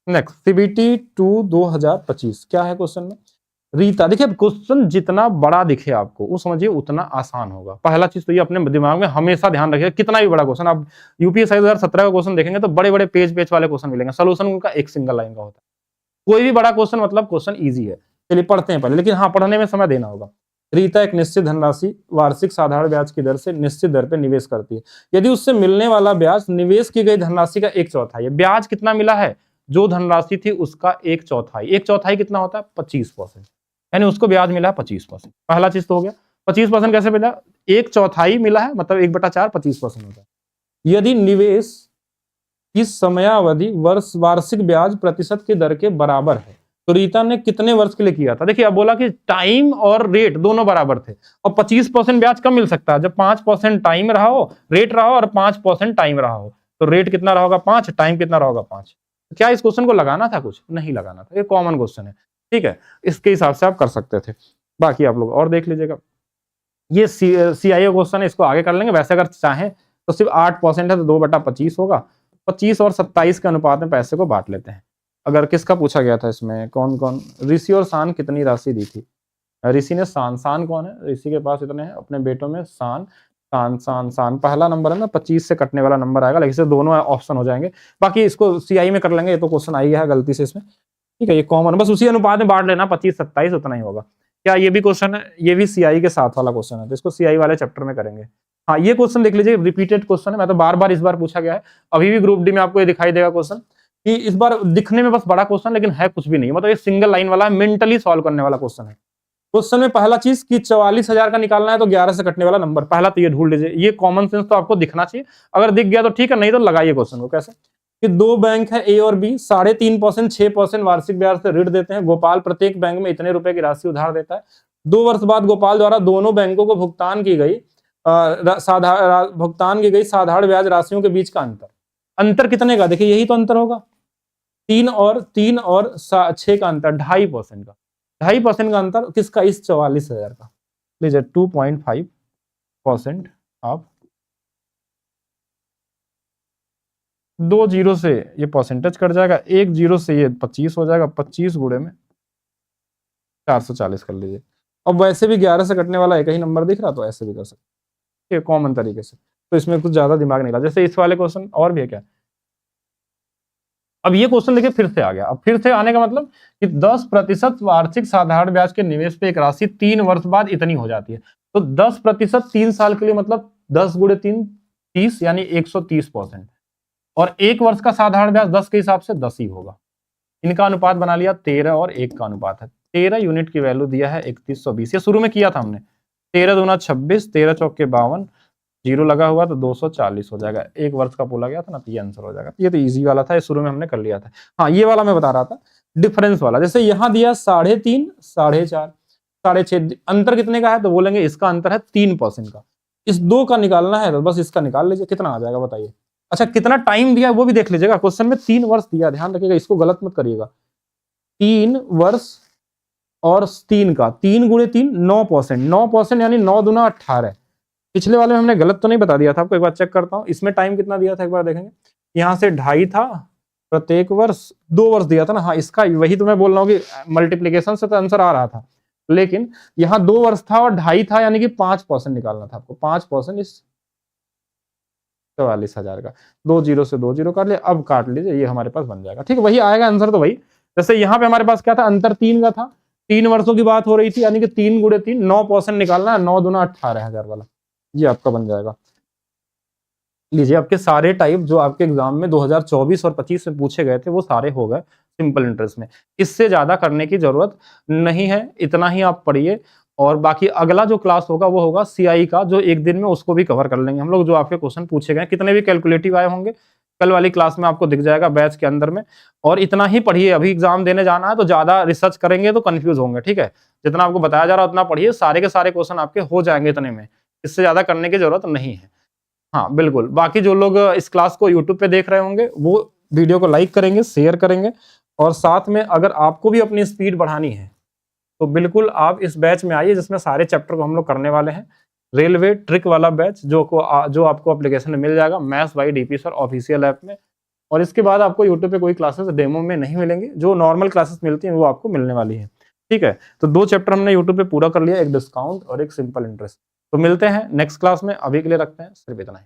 नेक्स्ट CBT 2 2025 क्या है क्वेश्चन में? रीता, देखिए क्वेश्चन जितना बड़ा दिखे आपको वो समझिए उतना आसान होगा। पहला चीज तो ये अपने दिमाग में हमेशा ध्यान रखिए, कितना भी बड़ा क्वेश्चन आप यूपीएससी 2017 का क्वेश्चन देखेंगे तो बड़े बड़े पेज वाले क्वेश्चन मिलेंगे, सोल्यूशन उनका एक सिंगल लाइन का होता है। कोई भी बड़ा क्वेश्चन मतलब क्वेश्चन ईजी है। चलिए पढ़ते हैं पहले, लेकिन हाँ पढ़ने में समय देना होगा। रीता एक निश्चित धनराशि वार्षिक साधारण ब्याज की दर से निश्चित दर पर निवेश करती है, यदि उससे मिलने वाला ब्याज निवेश की गई धनराशि का 1/4 है। ब्याज कितना मिला है? जो धनराशि थी उसका 1/4, 1/4 कितना होता है? 25%, यानी उसको ब्याज मिला है 25%। पहला चीज तो हो गया। 25% कैसे मिला? 1/4 मिला है, मतलब 1/4 25% होता है। यदि निवेश की समयावधि वार्षिक ब्याज प्रतिशत की दर के बराबर है, तो रीता ने कितने वर्ष के लिए किया था? देखिए अब बोला कि टाइम और रेट दोनों बराबर थे, और 25% ब्याज कब मिल सकता है? जब 5% टाइम रहा हो, रेट रहा हो, और 5% टाइम रहा हो। तो रेट कितना रहा होगा? 5, टाइम कितना रहा होगा? 5। क्या इस क्वेश्चन को लगाना था? कुछ नहीं लगाना था, ये कॉमन क्वेश्चन है, ठीक है। इसके हिसाब से आप कर सकते थे। बाकी आप लोग और देख लीजिएगा, ये CIO क्वेश्चन है, इसको आगे कर लेंगे। वैसे अगर चाहें तो सिर्फ 8% है तो 2/25 होगा। 25 और 27 के अनुपात में पैसे को बांट लेते हैं। अगर किसका पूछा गया था इसमें, कौन कौन, ऋषि और शान कितनी राशि दी थी? ऋषि ने शान कौन है? ऋषि के पास इतने हैं अपने बेटों में, शान पहला नंबर है ना, 25 से कटने वाला नंबर आएगा, लेकिन इससे दोनों ऑप्शन हो जाएंगे। बाकी इसको CI में कर लेंगे, ये तो क्वेश्चन आई है गलती से इसमें, ठीक है। ये कॉमन, बस उसी अनुपात में बांट लेना, 25-27 उतना ही होगा। क्या ये भी क्वेश्चन है? ये भी CI के साथ वाला क्वेश्चन है, तो इसको CI वाले चैप्टर में करेंगे। हाँ ये क्वेश्चन देख लीजिए, रिपीटेड क्वेश्चन है, मैं तो बार इस बार पूछा गया है। अभी भी ग्रुप डी में आपको ये दिखाई देगा क्वेश्चन, कि इस बार दिखने में बस बड़ा क्वेश्चन, लेकिन है कुछ भी नहीं, मतलब ये सिंगल लाइन वाला मेंटली सॉल्व करने वाला क्वेश्चन है। क्वेश्चन में पहला चीज कि 44,000 का निकालना है, तो 11 से कटने वाला नंबर, पहला तो ये ढूंढ लीजिए। ये कॉमन सेंस तो आपको दिखना चाहिए, अगर दिख गया तो ठीक है, नहीं तो लगाइए क्वेश्चन को। कैसे कि 2 बैंक है A और B, 3.5%, 6% वार्षिक ब्याज से ऋण देते हैं। गोपाल प्रत्येक बैंक में इतने रुपए की राशि उधार देता है। 2 वर्ष बाद गोपाल द्वारा दोनों बैंकों को भुगतान की गई साधारण ब्याज राशियों के बीच का अंतर कितने का? देखिए यही तो अंतर होगा, 3 और 6 का अंतर, 2.5% का। 2.5% का अंतर किसका? इस 44,000 का। लीजिए 2.5% ऑफ 2 जीरो से ये परसेंटेज कट जाएगा, 1 जीरो से ये 25 हो जाएगा, 25 गुणे में 440 कर लीजिए। अब वैसे भी 11 से कटने वाला एक ही नंबर दिख रहा, तो ऐसे भी कर सकते हैं कॉमन तरीके से, तो इसमें कुछ ज्यादा दिमाग नहीं लगा। जैसे इस वाले क्वेश्चन और भी है क्या, अब ये क्वेश्चन देखिए फिर से आ गया। अब फिर से आने का मतलब कि 10% वार्षिक साधारण ब्याज के निवेश पे एक राशि 3 वर्ष बाद इतनी हो जाती है। तो 10% 3 साल के लिए मतलब 10 गुणे 3 30 यानी 130%, और 1 वर्ष का साधारण ब्याज 10 के हिसाब से 10 ही होगा। इनका अनुपात बना लिया 13 और 1 का अनुपात है। 13 यूनिट की वैल्यू दिया है 3120, ये शुरू में किया था हमने। 13 दूना 26, 13 चौके 52, जीरो लगा हुआ तो 240 हो जाएगा। 1 वर्ष का बोला गया था ना, तो ये आंसर हो जाएगा। ये तो इजी वाला था, ये शुरू में हमने कर लिया था। हाँ, ये वाला मैं बता रहा था डिफरेंस वाला। जैसे यहाँ दिया 3.5, 4.5, 6.5, अंतर कितने का है, तो बोलेंगे इसका अंतर है 3% का। इस 2 का निकालना है तो बस इसका निकाल लीजिए, कितना आ जाएगा बताइए। अच्छा, कितना टाइम दिया है वो भी देख लीजिएगा, क्वेश्चन में 3 वर्ष दिया, ध्यान रखिएगा, इसको गलत मत करिएगा। 3 वर्ष और 3 का 3 गुणे 3 9%, 9% यानी 9 दूना 18। पिछले वाले में हमने गलत तो नहीं बता दिया था आपको, एक बार चेक करता हूँ। इसमें टाइम कितना दिया था एक बार देखेंगे, यहाँ से 2.5 था, प्रत्येक वर्ष 2 वर्ष दिया था ना। हाँ, इसका वही तो मैं बोल रहा हूँ कि मल्टीप्लीकेशन से तो आंसर आ रहा था, लेकिन यहाँ 2 वर्ष था और 2.5 था, यानी कि 5% निकालना था आपको। 5% इस 44,000 का। 2 जीरो से 2 जीरो काट लिया, अब काट लीजिए, ये हमारे पास बन जाएगा। ठीक है, वही आएगा आंसर तो वही। जैसे यहाँ पे हमारे पास क्या था, अंतर 3 का था, 3 वर्षों की बात हो रही थी, यानी कि 3 गुणे 3 9% निकालना है, 9 दूना 18,000 वाला, ये आपका बन जाएगा। लीजिए, आपके सारे टाइप जो आपके एग्जाम में 2024 और 25 में पूछे गए थे वो सारे हो गए सिंपल इंटरेस्ट में। इससे ज्यादा करने की जरूरत नहीं है, इतना ही आप पढ़िए। और बाकी अगला जो क्लास होगा वो होगा सीआई का, जो एक दिन में उसको भी कवर कर लेंगे हम लोग। जो आपके क्वेश्चन पूछे गए, कितने भी कैलकुलेटिव आए होंगे, कल वाली क्लास में आपको दिख जाएगा बैच के अंदर में। और इतना ही पढ़िए, अभी एग्जाम देने जाना है तो ज्यादा रिसर्च करेंगे तो कंफ्यूज होंगे। ठीक है, जितना आपको बताया जा रहा है उतना पढ़िए, सारे के सारे क्वेश्चन आपके हो जाएंगे इतने में, इससे ज्यादा करने की जरूरत नहीं है। हाँ बिल्कुल, बाकी जो लोग इस क्लास को यूट्यूब पे देख रहे होंगे वो वीडियो को लाइक करेंगे, शेयर करेंगे, और साथ में अगर आपको भी अपनी स्पीड बढ़ानी है तो बिल्कुल आप इस बैच में आइए, जिसमें सारे चैप्टर को हम लोग करने वाले हैं। रेलवे ट्रिक वाला बैच जो आपको एप्लीकेशन में मिल जाएगा, maths by DP sir official app में। और इसके बाद आपको यूट्यूब पे कोई क्लासेस डेमो में नहीं मिलेंगे, जो नॉर्मल क्लासेस मिलती हैं वो आपको मिलने वाली है। ठीक है, तो 2 चैप्टर हमने यूट्यूब पे पूरा कर लिया, एक डिस्काउंट और एक सिंपल इंटरेस्ट। तो मिलते हैं नेक्स्ट क्लास में, अभी के लिए रखते हैं सिर्फ इतना ही।